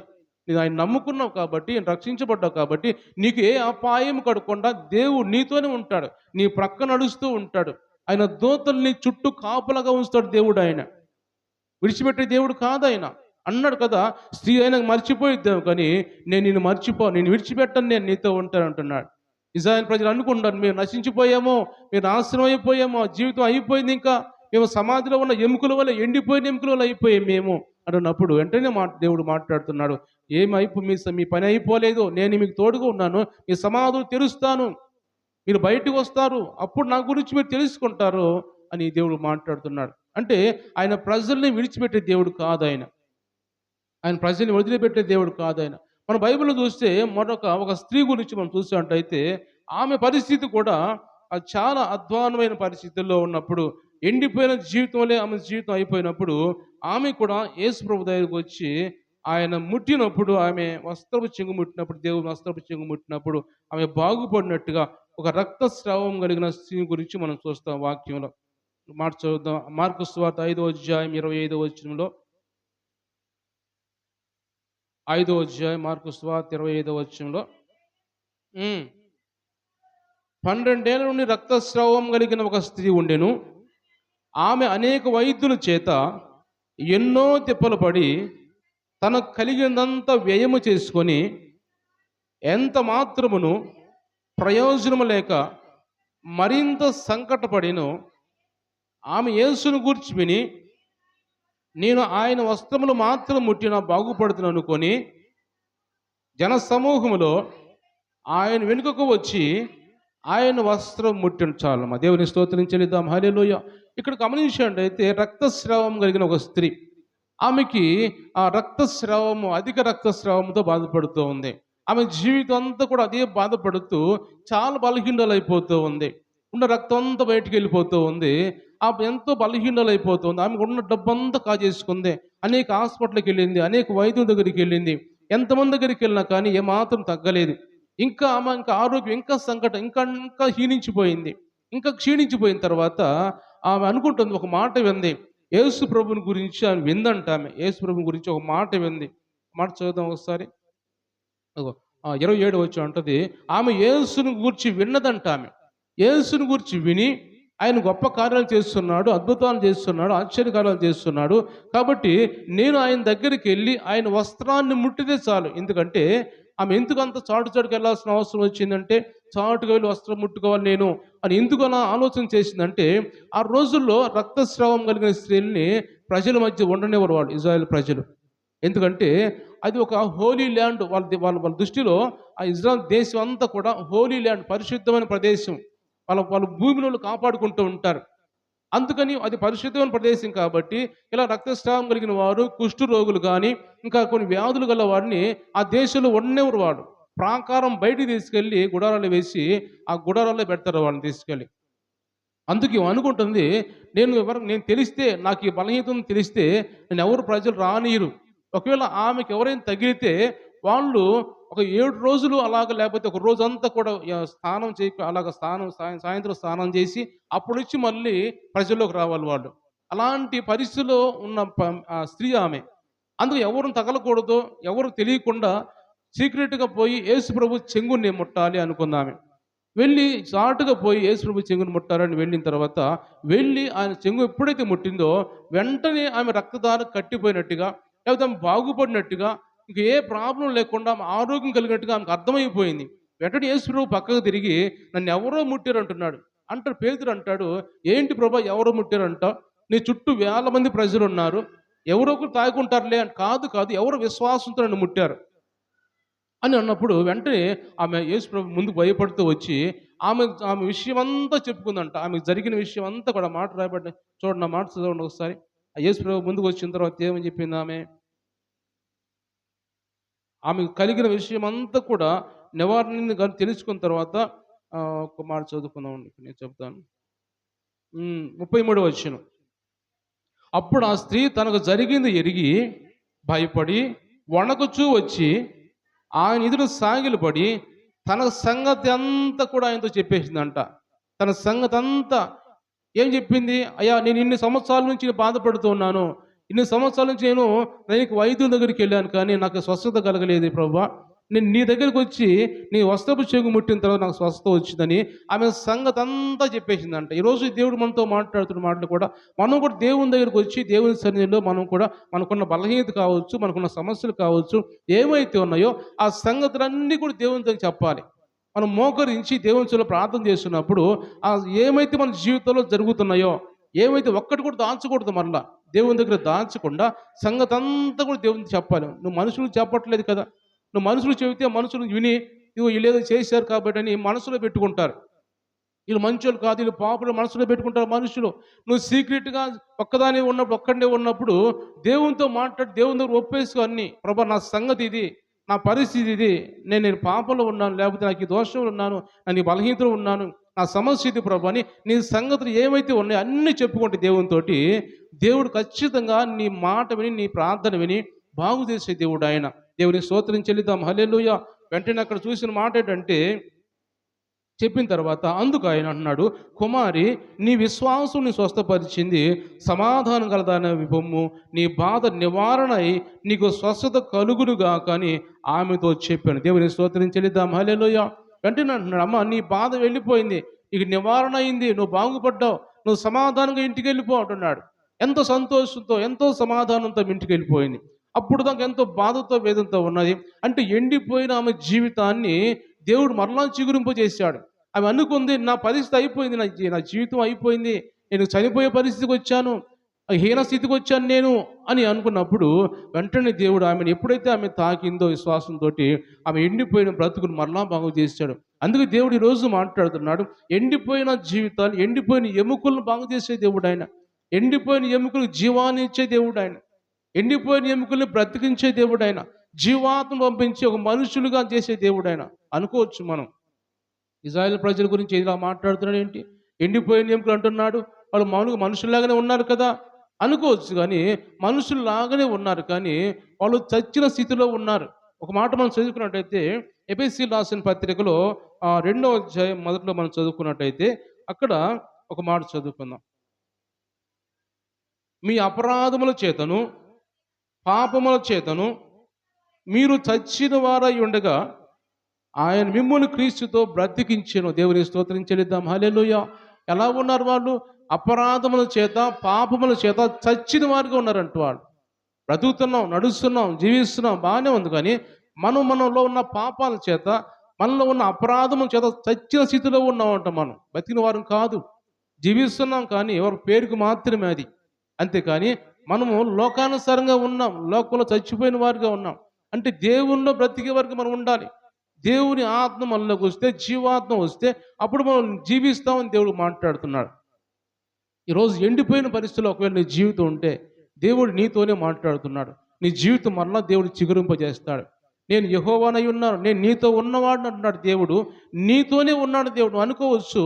నేను ఆయన నమ్ముకున్నావు కాబట్టి, రక్షించబడ్డావు కాబట్టి నీకు ఏ అపాయం కడకుండా దేవుడు నీతోనే ఉంటాడు. నీ ప్రక్క నడుస్తూ ఉంటాడు. ఆయన దూతల్ని చుట్టూ కాపలాగా ఉంచుతాడు దేవుడు. ఆయన విడిచిపెట్టే దేవుడు కాదు ఆయన. అన్నాడు కదా, స్త్రీ అయినా మర్చిపోయిద్దాం కానీ నేను నిన్ను నేను విడిచిపెట్టను, నేను నీతో ఉంటాను అంటున్నాడు. ఇజ్రాయేల్ ప్రజలు అనుకుంటారు, మేము నశించిపోయామో, మేము నాశనం అయిపోయామో, జీవితం అయిపోయింది, ఇంకా మేము సమాధిలో ఉన్న ఎముకల వల్ల, ఎండిపోయిన ఎముకల వల్ల అయిపోయాం మేము అంటున్నప్పుడు వెంటనే దేవుడు మాట్లాడుతున్నాడు, మీ పని అయిపోలేదు, నేను మీకు తోడుగా ఉన్నాను, మీ సమాధులు తెరుస్తాను, మీరు బయటకు వస్తారు, అప్పుడు నా గురించి మీరు తెలుసుకుంటారు అని దేవుడు మాట్లాడుతున్నాడు. అంటే ఆయన ప్రజల్ని విడిచిపెట్టే దేవుడు కాదు ఆయన. ఆయన ప్రజల్ని వదిలిపెట్టే దేవుడు కాదు ఆయన. మన బైబిల్లో చూస్తే ఒక స్త్రీ గురించి మనం చూసినట్టయితే ఆమె పరిస్థితి కూడా చాలా అధ్వానమైన పరిస్థితుల్లో ఉన్నప్పుడు, ఎండిపోయిన జీవితంలో ఆమె జీవితం అయిపోయినప్పుడు ఆమె కూడా యేసు ప్రభు దగ్గరికి వచ్చి ఆయన ముట్టినప్పుడు, ఆమె వస్త్రపు చెంగు ముట్టినప్పుడు, దేవుని వస్త్రపు చెంగు ముట్టినప్పుడు ఆమె బాగుపడినట్టుగా ఒక రక్తస్రావం కలిగిన స్త్రీ గురించి మనం చూస్తాం వాక్యంలో. మాట చదువుదాం. మార్కు సువార్త 5వ అధ్యాయం 25వ వచనంలో, 5వ అధ్యాయం మార్కు సువార్త 25వ వచనంలో, 12 ఏళ్ల నుండి రక్తస్రావం కలిగిన ఒక స్త్రీ ఉండెను. ఆమె అనేక వైద్యుల చేత ఎన్నో తిప్పలు పడి తనకు కలిగినంత వ్యయము చేసుకొని ఎంత మాత్రమును ప్రయోజనము లేక మరింత సంకటపడిను. ఆమె యేసును గూర్చి విని, నేను ఆయన వస్త్రములు మాత్రం ముట్టినా బాగుపడుతును అనుకొని జన సమూహములో ఆయన వెనుకకు వచ్చి ఆయన వస్త్రం ముట్టిన చాలు. మా దేవుని స్తోత్రం చెల్లిద్దాం. హల్లెలూయా. ఇక్కడ గమనించినట్టయితే రక్తస్రావం కలిగిన ఒక స్త్రీ, ఆమెకి ఆ రక్తస్రావము, అధిక రక్తస్రావంతో బాధపడుతూ ఉంది. ఆమె జీవితం అంతా కూడా అదే బాధపడుతూ చాలా బలహీనలైపోతూ ఉంది. ఉన్న రక్తం అంతా బయటికి వెళ్ళిపోతూ ఉంది. ఆమె ఎంతో బలహీనలైపోతుంది. ఆమెకు ఉన్న డబ్బంతా కాజేసుకుంది. అనేక హాస్పిటల్కి వెళ్ళింది, అనేక వైద్యుల దగ్గరికి వెళ్ళింది, ఎంతమంది దగ్గరికి వెళ్ళినా కానీ ఏమాత్రం తగ్గలేదు. ఇంకా ఆరోగ్యం ఇంకా సంకటం, ఇంకా క్షీణించిపోయింది. ఇంకా క్షీణించిపోయిన తర్వాత ఆమె అనుకుంటుంది, ఒక మాట వింది. యేసు ప్రభుని గురించి ఆమె విందంట. ఆమె యేసు ప్రభుని గురించి ఒక మాట వింది. మాట చదువుదాం ఒకసారి. 27 వచ్చి అంటది, ఆమె యేసును గూర్చి విన్నదంట. ఆమె యేసును గూర్చి విని ఆయన గొప్ప కార్యాలు చేస్తున్నాడు, అద్భుతాలు చేస్తున్నాడు, ఆశ్చర్యకార్యాలు చేస్తున్నాడు, కాబట్టి నేను ఆయన దగ్గరికి వెళ్ళి ఆయన వస్త్రాన్ని ముట్టితే చాలు. ఎందుకంటే ఆమె ఎందుకు అంత చాటుకి వెళ్ళాల్సిన అవసరం వచ్చిందంటే, చాటుగా వెళ్ళి వస్త్రం ముట్టుకోవాలి నేను అని ఎందుకు అలా ఆలోచన చేసిందంటే, ఆ రోజుల్లో రక్తస్రావం కలిగిన స్త్రీల్ని ప్రజల మధ్య ఉండనివ్వరు వాళ్ళు, ఇజ్రాయెల్ ప్రజలు. ఎందుకంటే అది ఒక హోలీ ల్యాండ్. వాళ్ళ దృష్టిలో ఆ ఇజ్రాయెల్ దేశం అంతా కూడా హోలీ ల్యాండ్, పరిశుద్ధమైన ప్రదేశం. వాళ్ళ భూమిలో కాపాడుకుంటూ ఉంటారు. అందుకని అది పరిశుద్ధమైన ప్రదేశం కాబట్టి ఇలా రక్తస్రావం కలిగిన వారు, కుష్టు రోగులు కానీ ఇంకా కొన్ని వ్యాధులు గల వారిని ఆ దేశంలో ఉండేవారు. వాడు ప్రాకారం బయటికి తీసుకెళ్ళి గుడారాలు వేసి ఆ గుడారాల్లో పెడతారు వాళ్ళని తీసుకెళ్ళి. అందుకే అనుకుంటుంది, నేను తెలిస్తే, నాకు ఈ బలహీనతను తెలిస్తే నేను ఎవరు ప్రజలు రానీరు. ఒకవేళ ఆమెకు ఎవరైనా తగిలితే వాళ్ళు ఒక 7 రోజులు అలాగ, లేకపోతే ఒక రోజంతా కూడా స్నానం అలాగ సాయంత్రం స్నానం చేసి అప్పుడు నుంచి మళ్ళీ ప్రజల్లోకి రావాలి వాళ్ళు. అలాంటి పరిస్థితిలో ఉన్న స్త్రీ ఆమె. అందుకు ఎవరు తగలకూడదు, ఎవరు తెలియకుండా సీక్రెట్గా పోయి యేసు ప్రభు చెంగుని ముట్టాలి అనుకుందామె. వెళ్ళి చాటుగా పోయి యేసు ప్రభు చెంగుని ముట్టాలని వెళ్ళిన తర్వాత, వెళ్ళి ఆయన చెంగు ఎప్పుడైతే ముట్టిందో వెంటనే ఆమె రక్తదారం కట్టిపోయినట్టుగా, లేకపోతే ఆమె బాగుపడినట్టుగా, ఇంక ఏ ప్రాబ్లం లేకుండా ఆరోగ్యం కలిగినట్టుగా ఆమెకు అర్థమైపోయింది. వెంటనే యేసు ప్రభు పక్కకు తిరిగి, నన్ను ఎవరో ముట్టారు అంటున్నాడు. పేతురు అంటాడు, ఏంటి ప్రభా ఎవరో ముట్టారంట? నీ చుట్టూ వేల మంది ప్రజలు ఉన్నారు, ఎవరో ఒకరు తాగుకుంటారులే. కాదు ఎవరో విశ్వాసంతో నన్ను ముట్టారు అని అన్నప్పుడు వెంటనే ఆమె యేసు ప్రభు ముందు భయపడుతూ వచ్చి ఆమె విషయం అంతా చెప్పుకుందంట. ఆమెకు జరిగిన విషయం అంతా కూడా మాట రాయబడ్డ, చూడండి, మాట చదవండి ఒకసారి. ఆ యేసు ప్రభు ముందుకు వచ్చిన తర్వాత ఏమని చెప్పింది ఆమెకు కలిగిన విషయం అంతా కూడా నివారణ తెలుసుకున్న తర్వాత ఒక మాట చదువుకుందాం, నేను చెప్తాను. 33 అప్పుడు ఆ స్త్రీ తనకు జరిగింది ఎరిగి భయపడి వణకుచూ వచ్చి ఆయన ఎదురు సాగిలపడి తన సంగతి అంతా కూడా ఆయనతో చెప్పేసిందంట. తన సంగతి అంతా ఏం చెప్పింది? అయ్యా, నేను ఇన్ని సంవత్సరాల నుంచి బాధపడుతూ ఉన్నాను. ఇన్ని సంవత్సరాల నుంచి నేను వైద్యుల దగ్గరికి వెళ్ళాను, కానీ నాకు స్వస్థత కలగలేదు ప్రభువా. నేను నీ దగ్గరికి వచ్చి నీ వస్త్రపు చెంగు ముట్టిన తర్వాత నాకు స్వస్థత వచ్చిందని ఆమె సంగతి అంతా చెప్పేసిందంట. ఈరోజు దేవుడు మనతో మాట్లాడుతున్న మాటలు కూడా మనం కూడా దేవుని దగ్గరికి వచ్చి దేవుని సన్నిధిలో మనం కూడా మనకున్న బలహీనత కావచ్చు, మనకున్న సమస్యలు కావచ్చు, ఏమైతే ఉన్నాయో ఆ సంగతులన్నీ కూడా దేవుని దగ్గర చెప్పాలి. మనం మోకరించి దేవుని సన్నిధిలో ప్రార్థన చేస్తున్నప్పుడు ఆ ఏమైతే మన జీవితంలో జరుగుతున్నాయో, ఏమైతే ఒక్కటి కూడా దాచకూడదు, మరలా దేవుని దగ్గర దాచకుండా సంగతి అంతా కూడా దేవునికి చెప్పాలి. నువ్వు మనుషులకు చెప్పట్లేదు కదా, నువ్వు మనుషులు చెబితే మనుషులు విని ఇవి వీళ్ళేదో చేశారు కాబట్టి అని మనసులో పెట్టుకుంటారు. వీళ్ళు మంచోళ్ళు కాదు, వీళ్ళు పాపులు మనసులో పెట్టుకుంటారు మనుషులు. నువ్వు సీక్రెట్గా ఒక్కడే ఉన్నప్పుడు దేవునితో మాట్లాడి దేవుని దగ్గర ఒప్పేసుకో అన్ని. ప్రభా, నా సంగతి ఇది, నా పరిస్థితి ఇది, నేను పాపంలో ఉన్నాను, లేకపోతే నాకు ఈ దోషంలో ఉన్నాను, నేను ఈ బలహీనతలో ఉన్నాను, నా సమస్య ఇది ప్రభు అని నీ సంగతులు ఏమైతే ఉన్నాయో అన్నీ చెప్పుకుంటే దేవునితోటి, దేవుడు ఖచ్చితంగా నీ మాట విని నీ ప్రార్థన విని బాగు చేసే దేవుడు ఆయన. దేవుని స్తోత్రం చెల్లిద్దాం. హల్లెలూయా. వెంటనే అక్కడ చూసిన మాట ఏంటంటే, చెప్పిన తర్వాత అందుకు ఆయన అంటున్నాడు, కుమారి, నీ విశ్వాసం నీ స్వస్థపరిచింది, సమాధానం కలదాన పొమ్ము, నీ బాధ నివారణ అయి నీకు స్వస్థత కలుగునుగా కానీ ఆమెతో చెప్పాను. దేవుని స్తోత్రం చెల్లిద్దాం. హల్లెలూయా. వెంటనే అంటున్నాడు, అమ్మ, నీ బాధ వెళ్ళిపోయింది, నీకు నివారణ అయింది, నువ్వు బాగుపడ్డావు, నువ్వు సమాధానంగా ఇంటికి వెళ్ళిపో అంటున్నాడు. ఎంతో సంతోషంతో ఎంతో సమాధానంతో ఇంటికి వెళ్ళిపోయింది. అప్పుడు దాకా ఎంతో బాధతో వేదంతో ఉన్నది. అంటే ఎండిపోయిన ఆమె జీవితాన్ని దేవుడు మరలా చిగురింపజేశాడు. ఆమె అనుకుంది, నా పరిస్థితి అయిపోయింది, నా జీవితం అయిపోయింది, నేను చనిపోయే పరిస్థితికి వచ్చాను, హీన స్థితికి వచ్చాను నేను అని అనుకున్నప్పుడు వెంటనే దేవుడు ఆమెను ఎప్పుడైతే ఆమె తాకిందో విశ్వాసంతో ఆమె ఎండిపోయిన బ్రతుకును మరలా బాగు చేశాడు. అందుకే దేవుడు ఈరోజు మాట్లాడుతున్నాడు, ఎండిపోయిన జీవితాలు, ఎండిపోయిన ఎముకలను బాగు చేసే దేవుడు ఆయన. ఎండిపోయిన ఎముకలు జీవాన్ని ఇచ్చే దేవుడు ఆయన. ఎండిపోయిన ఎముకల్ని బ్రతికించే దేవుడు ఆయన. జీవాత్మ పంపించి ఒక మనుషులుగా చేసే దేవుడు ఆయన. అనుకోవచ్చు మనం, ఇజ్రాయేల్ ప్రజల గురించి ఇలా మాట్లాడుతున్నాడు ఏంటి, ఎండిపోయిన ఎముకలు అంటున్నాడు, వాళ్ళు మామూలుగా మనుషుల్లాగానే ఉన్నారు కదా అనుకోవచ్చు. కానీ మనుషుల్లాగానే ఉన్నారు, కానీ వాళ్ళు చచ్చిన స్థితిలో ఉన్నారు. ఒక మాట మనం చదువుకున్నట్టయితే ఎఫెసీయులకు రాసిన పత్రికలో 2వ అధ్యాయం మొదట్లో మనం చదువుకున్నట్టయితే అక్కడ ఒక మాట చదువుకుందాం. మీ అపరాధముల చేతను పాపముల చేతను మీరు చచ్చిన వారై ఉండగా ఆయన మిమ్మును క్రీస్తుతో బ్రతికించెను. దేవుని స్తోత్రం చెల్లిద్దాం. హల్లెలూయా. ఎలా ఉన్నారు వాళ్ళు? అపరాధముల చేత పాపముల చేత చచ్చిన వారిగా ఉన్నారంట. వాళ్ళు బ్రతుకుతున్నాం, నడుస్తున్నాం, జీవిస్తున్నాం, బాగానే ఉంది, కానీ మనలో ఉన్న పాపాల చేత, మనలో ఉన్న అపరాధముల చేత చచ్చిన స్థితిలో ఉన్నామంట. మనం బతికిన వారం కాదు, జీవిస్తున్నాం కానీ ఎవరి పేరుకు మాత్రమే అది. అంతేకాని మనము లోకానుసారంగా ఉన్నాం, లోకంలో చచ్చిపోయిన వారిగా ఉన్నాం. అంటే దేవుణ్ణిలో బ్రతికే వరకు మనం ఉండాలి. దేవుని ఆత్మ మనలోకి వస్తే, జీవాత్మ వస్తే అప్పుడు మనం జీవిస్తామని దేవుడు మాట్లాడుతున్నాడు. ఈరోజు ఎండిపోయిన పరిస్థితుల్లో ఒకవేళ నీ జీవితం ఉంటే దేవుడు నీతోనే మాట్లాడుతున్నాడు. నీ జీవితం మరలా దేవుడు చిగురింపజేస్తాడు. నేను యెహోవానై ఉన్నాను, నేను నీతో ఉన్నవాడిని అంటున్నాడు దేవుడు. నీతోనే ఉన్నాడు దేవుడు. అనుకోవచ్చు,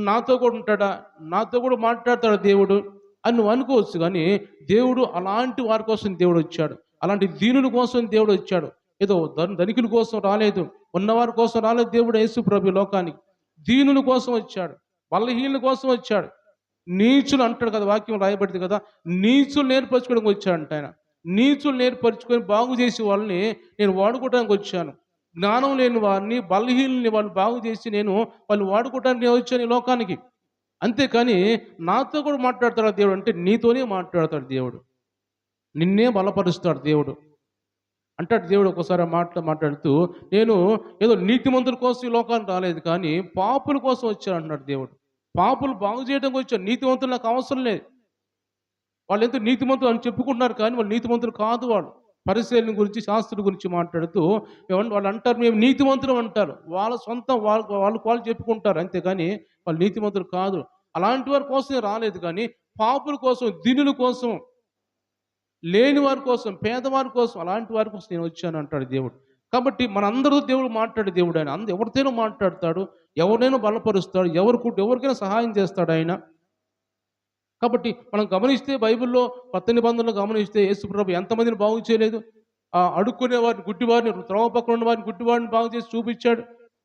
నాతో కూడా ఉంటాడా, నాతో కూడా మాట్లాడతాడు దేవుడు అని నువ్వు అనుకోవచ్చు. కానీ దేవుడు అలాంటి వారి కోసం దేవుడు వచ్చాడు. అలాంటి దీనుల కోసం దేవుడు వచ్చాడు. ఏదో ధనికుల కోసం రాలేదు, ఉన్నవారి కోసం రాలేదు. దేవుడు యేసు ప్రభు లోకానికి దీనుల కోసం వచ్చాడు, బలహీనుల కోసం వచ్చాడు. నీచులు అంటాడు కదా, వాక్యం రాయబడింది కదా, నీచులు నేర్పరచుకోవడానికి వచ్చాడంట ఆయన. నీచులు నేర్పరచుకొని బాగు చేసే వాళ్ళని నేను వాడుకోవడానికి వచ్చాను. జ్ఞానం లేని వారిని, బలహీనుల్ని వాళ్ళు బాగు చేసి వాళ్ళు వాడుకోవడానికి నేను వచ్చాను ఈ లోకానికి. అంతేకాని నాతో కూడా మాట్లాడతాడు దేవుడు అంటే నీతోనే మాట్లాడతాడు దేవుడు, నిన్నే బలపరుస్తాడు దేవుడు అంటాడు దేవుడు. ఒకసారి మాట్లాడుతూ, నేను ఏదో నీతిమంతుల కోసం ఈ లోకానికి రాలేదు, కానీ పాపుల కోసం వచ్చాను అంటున్నాడు దేవుడు. పాపులు బాగు చేయడానికి వచ్చాను, నీతిమంతులు నాకు అవసరం లేదు. వాళ్ళు ఎంతో నీతిమంతులు అని చెప్పుకుంటున్నారు, కానీ వాళ్ళు నీతిమంతులు కాదు. వాళ్ళు పరిశీలన గురించి, శాస్త్రుల గురించి మాట్లాడుతూ వాళ్ళు అంటారు మేము నీతిమంతులు అంటారు. వాళ్ళ సొంతం వాళ్ళు చెప్పుకుంటారు, అంతేగాని వాళ్ళు నీతిమంతులు కాదు. అలాంటి వారి కోసమే రాలేదు, కానీ పాపుల కోసం, దీనుల కోసం, లేని వారి కోసం, పేదవారి కోసం, అలాంటి వారి కోసం నేను వచ్చాను అంటాడు దేవుడు. కాబట్టి మనందరూ దేవుడు మాట్లాడే దేవుడు ఆయన. ఎవరితోనో మాట్లాడతాడు, ఎవరినైనా బలపరుస్తాడు, ఎవరికైనా సహాయం చేస్తాడు ఆయన. కాబట్టి మనం గమనిస్తే బైబిల్‌లో కొత్త నిబంధనలో గమనిస్తే యేసుప్రభు ఎంతమందిని బాగు చేయలేదు. అడుక్కునే వారిని, గుడ్డివారిని, త్రోవ పక్కన ఉన్న వారిని, గుడ్డివాడిని బాగు చేసి చూపించాడు.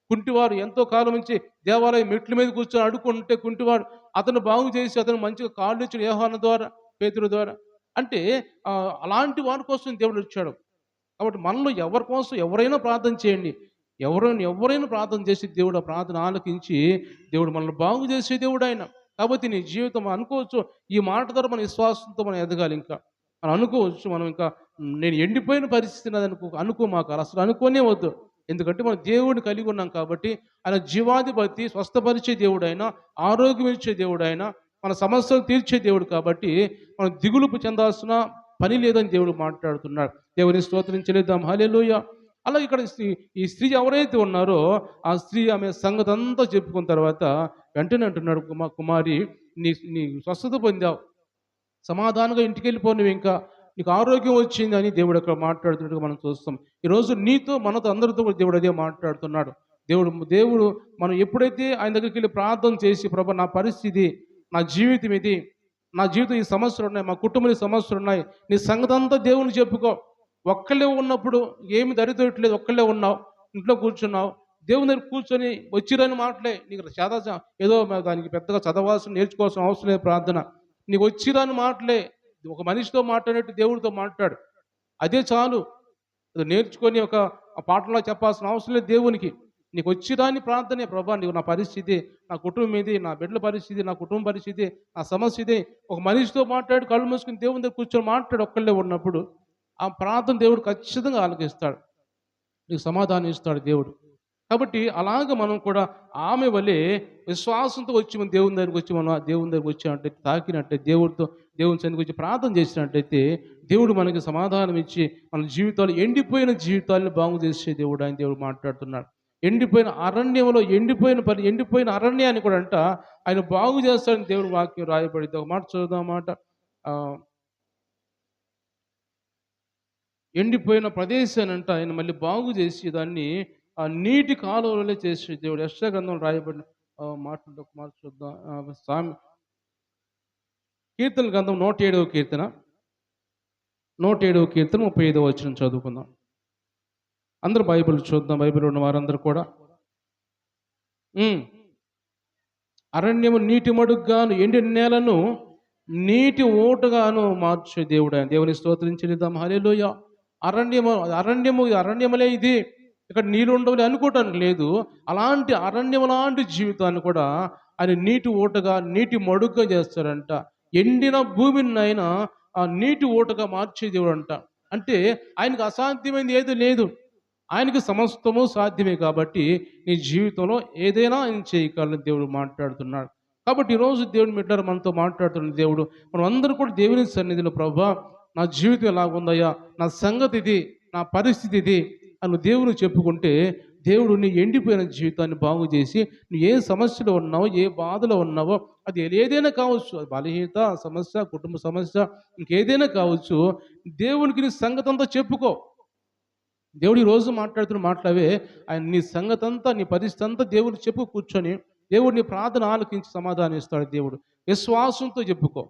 కుంటివారు ఎంతో కాలం నుంచి దేవాలయం మెట్ల మీద కూర్చొని అడుక్కుంటే కుంటివాడు అతను బాగు చేసి అతను మంచిగా కాళ్ళు ఇచ్చిన యోహాను ద్వారా, పేతురు ద్వారా. అంటే అలాంటి వారి కోసం దేవుడు వచ్చాడు. కాబట్టి మనలో ఎవరి కోసం ఎవరైనా ప్రార్థన చేయండి. ఎవరైనా ప్రార్థన చేసి దేవుడు ఆ ప్రార్థన ఆలకించి దేవుడు మనల్ని బాగు చేసే దేవుడు ఆయన. కాబట్టి నీ జీవితం అనుకోవచ్చు, ఈ మాట ద్వారా మన విశ్వాసంతో మనం ఎదగాలి ఇంకా. మనం అనుకోవచ్చు మనం ఇంకా నేను ఎండిపోయిన పరిస్థితి నాది అనుకోమాక. అసలు అనుకోనే వద్దు. ఎందుకంటే మనం దేవుడిని కలిగి ఉన్నాం కాబట్టి ఆయన జీవాధిపతి, స్వస్థపరిచే దేవుడైన, ఆరోగ్యం ఇచ్చే దేవుడైన, మన సమస్యలు తీర్చే దేవుడు కాబట్టి మనం దిగులు చెందాల్సిన పని లేదని దేవుడు మాట్లాడుతున్నాడు. దేవుని స్తోత్రం చెల్లిద్దాం. హల్లెలూయా. అలాగే ఇక్కడ ఈ స్త్రీ ఎవరైతే ఉన్నారో ఆ స్త్రీ ఆమె సంగతి అంతా చెప్పుకున్న తర్వాత వెంటనే అంటున్నాడు, కుమారి నీ నీ స్వస్థత పొందావు, సమాధానంగా ఇంటికి వెళ్ళిపో, నువ్వు ఇంకా నీకు ఆరోగ్యం వచ్చింది అని దేవుడు అక్కడ మాట్లాడుతున్నట్టుగా మనం చూస్తాం. ఈరోజు నీతో మనతో అందరితో కూడా దేవుడు అదే మాట్లాడుతున్నాడు. దేవుడు మనం ఎప్పుడైతే ఆయన దగ్గరికి వెళ్ళి ప్రార్థన చేసి, ప్రభా నా పరిస్థితి, నా జీవితం ఇది, నా జీవితం ఈ సమస్యలు ఉన్నాయి, మా కుటుంబంలో ఈ సమస్యలు ఉన్నాయి, నీ సంగతి అంతా దేవుని చెప్పుకో. ఒక్కళ్ళే ఉన్నప్పుడు ఏమి దరిద్రట్లేదు, ఒక్కళ్ళే ఉన్నావు, ఇంట్లో కూర్చున్నావు, దేవుని దగ్గర కూర్చొని వచ్చిరని మాటలే నీకు ఏదో దానికి పెద్దగా చదవాల్సిన నేర్చుకోవాల్సిన అవసరం లేదు. ప్రార్థన నీకు వచ్చిరాని మాటలే, ఒక మనిషితో మాట్లాడినట్టు దేవుడితో మాట్లాడు, అదే చాలు. అది నేర్చుకొని ఒక పాటలో చెప్పాల్సిన అవసరం లేదు దేవునికి. నీకు వచ్చిరాని ప్రార్థనే, ప్రభా నీకు నా పరిస్థితి, నా కుటుంబం ఇది, నా బిడ్డల పరిస్థితి, నా కుటుంబ పరిస్థితి, నా సమస్య ఇది. ఒక మనిషితో మాట్లాడి కళ్ళు మూసుకుని దేవుని దగ్గర కూర్చొని మాట్లాడు ఒక్కళ్ళే ఉన్నప్పుడు ఆ ప్రార్థన దేవుడు ఖచ్చితంగా ఆలకిస్తాడు, నీకు సమాధానం ఇస్తాడు దేవుడు. కాబట్టి అలాగ మనం కూడా ఆమె వలె విశ్వాసంతో వచ్చి మనం దేవుని దగ్గరికి వచ్చి మనం దేవుని దగ్గరికి వచ్చినట్టయితే, తాకినట్టయితే, దేవుని సన్నిధికి వచ్చి ప్రార్థన చేసినట్టయితే దేవుడు మనకి సమాధానం ఇచ్చి మన జీవితాలు, ఎండిపోయిన జీవితాలను బాగు చేసే దేవుడు ఆయన. దేవుడు మాట్లాడుతున్నాడు. ఎండిపోయిన అరణ్యంలో ఎండిపోయిన అరణ్యాన్ని కూడా అంట ఆయన బాగు చేస్తాడని దేవుడు వాక్యం రాయబడింది. ఒక మాట చూద్దాం మాట. ఎండిపోయిన ప్రదేశాన్ని అంట ఆయన మళ్ళీ బాగు చేసి దాన్ని ఆ నీటి కాలువలే చేసే దేవుడు. యెషయా గ్రంథంలో రాయబడిన మాటలు ఒక మాట చూద్దాం. కీర్తన గ్రంథం 107వ కీర్తన 35వ వచనం చదువుకుందాం. అందరూ బైబిల్ చూద్దాం. బైబిల్ ఉన్న వారందరూ కూడా. అరణ్యము నీటి మడుగ్గాను, ఎండిన నేలను నీటి ఓటుగాను మార్చే దేవుడు ఆయన. దేవుని స్తోత్రించుదాం. హల్లెలూయా. అరణ్యములే ఇది, ఇక్కడ నీళ్ళు ఉండవని అనుకోవటానికి లేదు. అలాంటి అరణ్యం లాంటి జీవితాన్ని కూడా ఆయన నీటి ఓటగా, నీటి మడుగ్గా చేస్తారంట. ఎండిన భూమిని ఆయన ఆ నీటి ఓటగా మార్చే దేవుడు అంట. అంటే ఆయనకు అసాధ్యమైనది ఏది లేదు, ఆయనకి సమస్తము సాధ్యమే. కాబట్టి నీ జీవితంలో ఏదైనా ఆయన చేయగలని దేవుడు మాట్లాడుతున్నాడు. కాబట్టి ఈరోజు దేవుని బిడ్డలు మనతో మాట్లాడుతున్న దేవుడు, మనం అందరూ కూడా దేవుని సన్నిధిలో, ప్రభా నా జీవితం ఎలాగుందయ్యా, నా సంగతి ఇది, నా పరిస్థితి ఇది అని దేవుని చెప్పుకుంటే దేవుడు నీ ఎండిపోయిన జీవితాన్ని బాగు చేసి, నువ్వు ఏ సమస్యలో ఉన్నావో, ఏ బాధలో ఉన్నావో, అది ఏదైనా కావచ్చు, అది బలహీనత సమస్య, కుటుంబ సమస్య, ఇంకేదైనా కావచ్చు, దేవునికి నీ సంగతి అంతా చెప్పుకో. దేవుడు ఈరోజు మాట్లాడుతున్న మాటలవే. ఆయన నీ సంగతి అంతా, నీ పరిస్థితి అంతా దేవుడికి చెప్పు కూర్చొని, దేవుడు నీ ప్రార్థన ఆలకించి సమాధానం ఇస్తాడు దేవుడు. విశ్వాసంతో చెప్పుకో,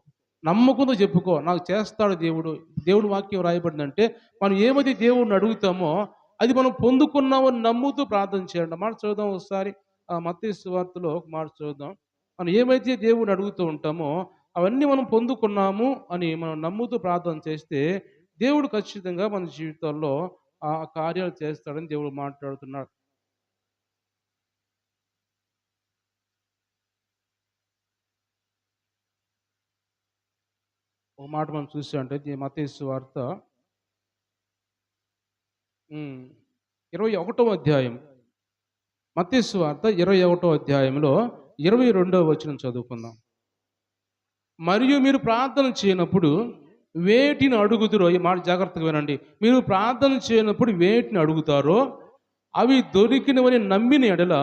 నమ్మకంతో చెప్పుకో, నాకు చేస్తాడు దేవుడు. దేవుడు వాక్యం రాయబడిందంటే మనం ఏమైతే దేవుడిని అడుగుతామో అది మనం పొందుకున్నామని నమ్ముతూ ప్రార్థన చేయండి. మాట చూద్దాం ఒకసారి. మత్తయి సువార్తలో ఒక మాట చూద్దాం. మనం ఏమైతే దేవుడిని అడుగుతూ ఉంటామో అవన్నీ మనం పొందుకున్నాము అని మనం నమ్ముతూ ప్రార్థన చేస్తే దేవుడు ఖచ్చితంగా మన జీవితాల్లో ఆ కార్యాలు చేస్తాడని దేవుడు మాట్లాడుతున్నాడు. ఒక మాట మనం చూసామంటే మత్తయి సువార్త 21వ అధ్యాయం. మత్తయి సువార్త 21వ అధ్యాయంలో 22వ వచనం చదువుకుందాం. మరియు మీరు ప్రార్థన చేయనప్పుడు వేటిని అడుగుతారో, ఈ మాట జాగ్రత్తగా వినండి. మీరు ప్రార్థన చేయనప్పుడు వేటిని అడుగుతారో అవి దొరికినవని నమ్మిన ఎడల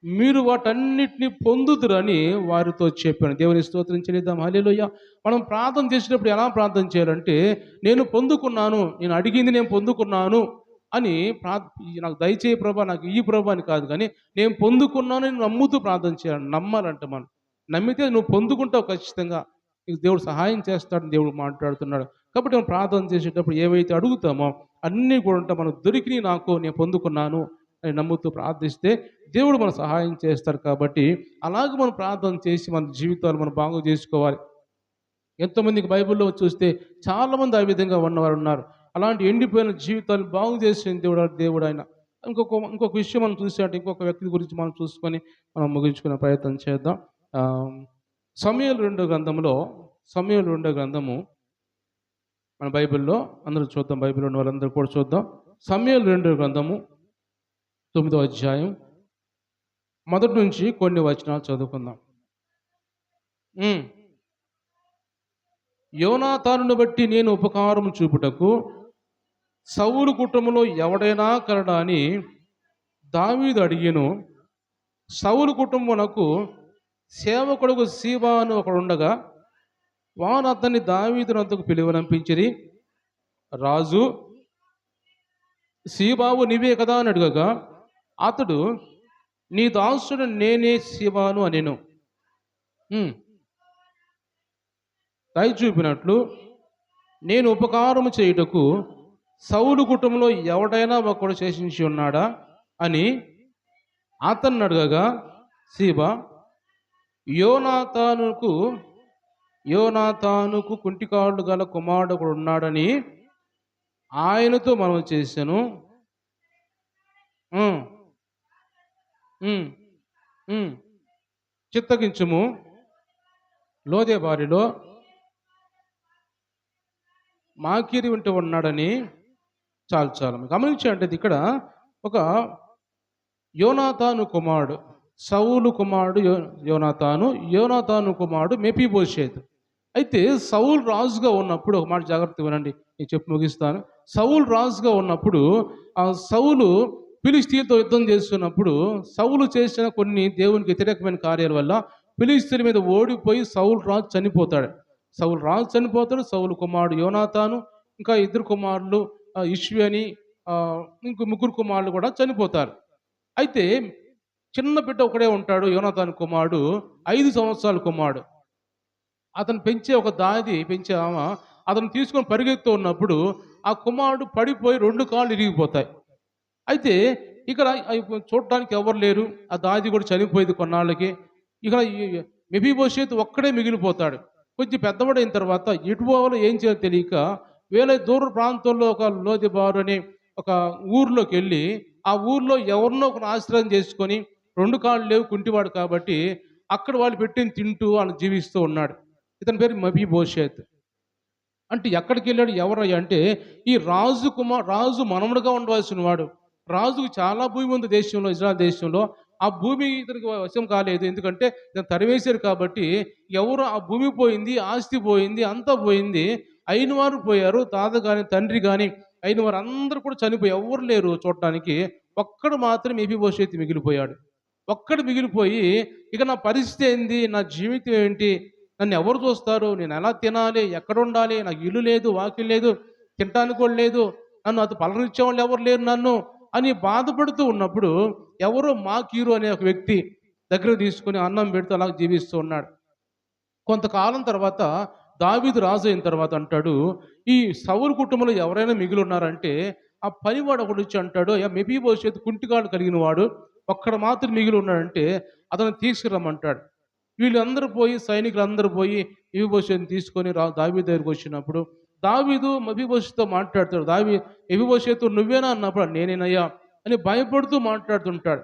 మీరు వాటన్నిటిని పొందుదురని వారితో చెప్పాను. దేవుని స్తోత్రం చెల్లిద్దాం. హల్లెలూయా. మనం ప్రార్థన చేసేటప్పుడు ఎలా ప్రార్థన చేయాలంటే, నేను పొందుకున్నాను, నేను అడిగింది నేను పొందుకున్నాను అని నాకు దయచేయి ప్రభా, నాకు ఈ ప్రభా అని కాదు, కానీ నేను పొందుకున్నాను అని నమ్ముతూ ప్రార్థన చేయాలి. నమ్మాలంట మనం. నమ్మితే నువ్వు పొందుకుంటావు ఖచ్చితంగా. నీకు దేవుడు సహాయం చేస్తాడని దేవుడు మాట్లాడుతున్నాడు. కాబట్టి మనం ప్రార్థన చేసేటప్పుడు ఏవైతే అడుగుతామో అన్నీ కూడా మనం దొరికినాయి, నాకు నేను పొందుకున్నాను అని నమ్ముతూ ప్రార్థిస్తే దేవుడు మన సహాయం చేస్తాడు. కాబట్టి అలాగే మనం ప్రార్థన చేసి మన జీవితాలు మనం బాగు చేసుకోవాలి. ఎంతోమందికి బైబిల్లో చూస్తే చాలామంది ఆ విధంగా ఉన్నవారు ఉన్నారు. అలాంటి ఎండిపోయిన జీవితాలు బాగు చేసిన దేవుడు ఆయన. ఇంకొక విషయం మనం చూసామంటే ఇంకొక వ్యక్తి గురించి మనం చూసుకొని మనం ముగించుకునే ప్రయత్నం చేద్దాం. సమూయేలు రెండో గ్రంథము మన బైబిల్లో అందరూ చూద్దాం. బైబిల్ ఉన్న వాళ్ళందరూ కూడా చూద్దాం. సమూయేలు రెండో గ్రంథము 9వ అధ్యాయం మొదటి నుంచి కొన్ని వచనాలు చదువుకుందాం. యోనాతానును బట్టి నేను ఉపకారం చూపుటకు సౌలు కుటుంబంలో ఎవడైనా కలడా అని దావీదు అడిగెను. సౌలు కుటుంబమునకు సేవకుడుకు సీబా అని ఒకడుండగా వారు అతన్ని దావీదు నద్దకు పిలువనంపించిరి. రాజు, సీబావు నీవే కదా అని అడగగా అతడు, నీ దాసుడు నేనే సీబాను అనెను. దయ చూపినట్లు నేను ఉపకారము చేయుటకు సౌలు కుటుంబంలో ఎవడైనా ఒకడు శేషించి ఉన్నాడా అని అతన్ని అడగగా సీబా, యోనాతానుకు కుంటికాళ్ళు గల కుమారుడు ఒకడు ఉన్నాడని ఆయనతో మనం చేశాను. చిత్తగించుము, లోదెబారిలో మాకీరి వింటూ ఉన్నాడని. చాలు గమనించండి, ఇక్కడ ఒక యోనాతాను కుమారుడు, సౌలు కుమారుడు యోనాతాను కుమారుడు మెఫీబోషెతు. అయితే సౌలు రాజుగా ఉన్నప్పుడు, ఒక మాట జాగ్రత్త వినండి, నేను చెప్పి ముగిస్తాను. సౌలు రాజుగా ఉన్నప్పుడు ఆ సౌలు ఫిలిష్తీయులతో యుద్ధం చేస్తున్నప్పుడు సౌలు చేసిన కొన్ని దేవునికి వ్యతిరేకమైన కార్యాల వల్ల ఫిలిష్తీయుల మీద ఓడిపోయి సౌలు రాజు చనిపోతాడు. సౌలు కుమారుడు యోనాతాను, ఇంకా ఇద్దరు కుమారులు ఇష్వి అని ఇంకో ముగ్గురు కుమారులు కూడా చనిపోతారు. అయితే చిన్న బిడ్డ ఒకడే ఉంటాడు, యోనాతాను కుమారుడు, 5 సంవత్సరాల కుమారుడు. అతను పెంచే ఆమె అతను తీసుకొని పరిగెత్తు ఉన్నప్పుడు ఆ కుమారుడు పడిపోయి 2 కాళ్ళు ఇరిగిపోతాయి. అయితే ఇక్కడ చూడటానికి ఎవరు లేరు, ఆ దాది కూడా చనిపోయేది కొన్నాళ్ళకి. ఇక్కడ మెఫీబోషెతు ఒక్కడే మిగిలిపోతాడు. కొంచెం పెద్దవాడైన తర్వాత ఎటు పోవాలో ఏం చేయాలో తెలియక వేరే దూర ప్రాంతంలో ఒక లోదెబారు అనే ఒక ఊర్లోకి వెళ్ళి ఆ ఊర్లో ఎవరినో ఒక ఆశ్రయం చేసుకొని 2 కాళ్ళు లేవు, కుంటివాడు కాబట్టి అక్కడ వాళ్ళు పెట్టిన తింటూ వాళ్ళు జీవిస్తూ ఉన్నాడు. ఇతని పేరు మెఫీబోషెతు. అంటే ఎక్కడికి వెళ్ళాడు, ఎవరయ్యా అంటే ఈ రాజు మనముడుగా ఉండవలసిన వాడు. రాజుకు చాలా భూమి ఉంది దేశంలో, ఇజ్రాయెల్ దేశంలో. ఆ భూమి ఇతనికి వశం కాలేదు, ఎందుకంటే ఇతను తరివేశారు. కాబట్టి ఎవరు ఆ భూమి పోయింది, ఆస్తి పోయింది, అంతా పోయింది. అయిన వారు పోయారు, తాత కానీ తండ్రి కానీ అయిన వారు అందరూ కూడా చనిపోయి ఎవరు లేరు చూడటానికి. ఒక్కడు మాత్రం మెఫీబోషెతు మిగిలిపోయాడు. ఒక్కడు మిగిలిపోయి ఇక నా పరిస్థితి ఏంది, నా జీవితం ఏంటి, నన్ను ఎవరు చూస్తారు, నేను ఎలా తినాలి, ఎక్కడ ఉండాలి, నాకు ఇల్లు లేదు, వాకిలు లేదు, తినటానికి కూడా లేదు, నన్ను అది పలకరించేవాళ్ళు ఎవరు లేరు నన్ను అని బాధపడుతూ ఉన్నప్పుడు ఎవరో మాకీరు అనే ఒక వ్యక్తి దగ్గర తీసుకుని అన్నం పెడుతూ అలా జీవిస్తూ ఉన్నాడు. కొంతకాలం తర్వాత దావీదు రాజు అయిన తర్వాత అంటాడు, ఈ సౌలు కుటుంబంలో ఎవరైనా మిగిలి ఉన్నారంటే ఆ పనివాడు ఒకడు వచ్చి అంటాడు, మెఫీబోషెతు కుంటికాళ్ళు కలిగిన వాడు ఒక్కడ మాత్రం మిగిలి ఉన్నాడంటే అతను తీసుకురమ్మంటాడు. వీళ్ళందరూ పోయి, సైనికులందరూ పోయి మెఫీబోషెతుని తీసుకొని దావీదు దగ్గరికి వచ్చినప్పుడు దావీదు మెఫీబోషెతుతో మాట్లాడతాడు. మెఫీబోషెతు నువ్వేనా అన్నప్పుడు నేనేనయ్యా అని భయపడుతూ మాట్లాడుతుంటాడు.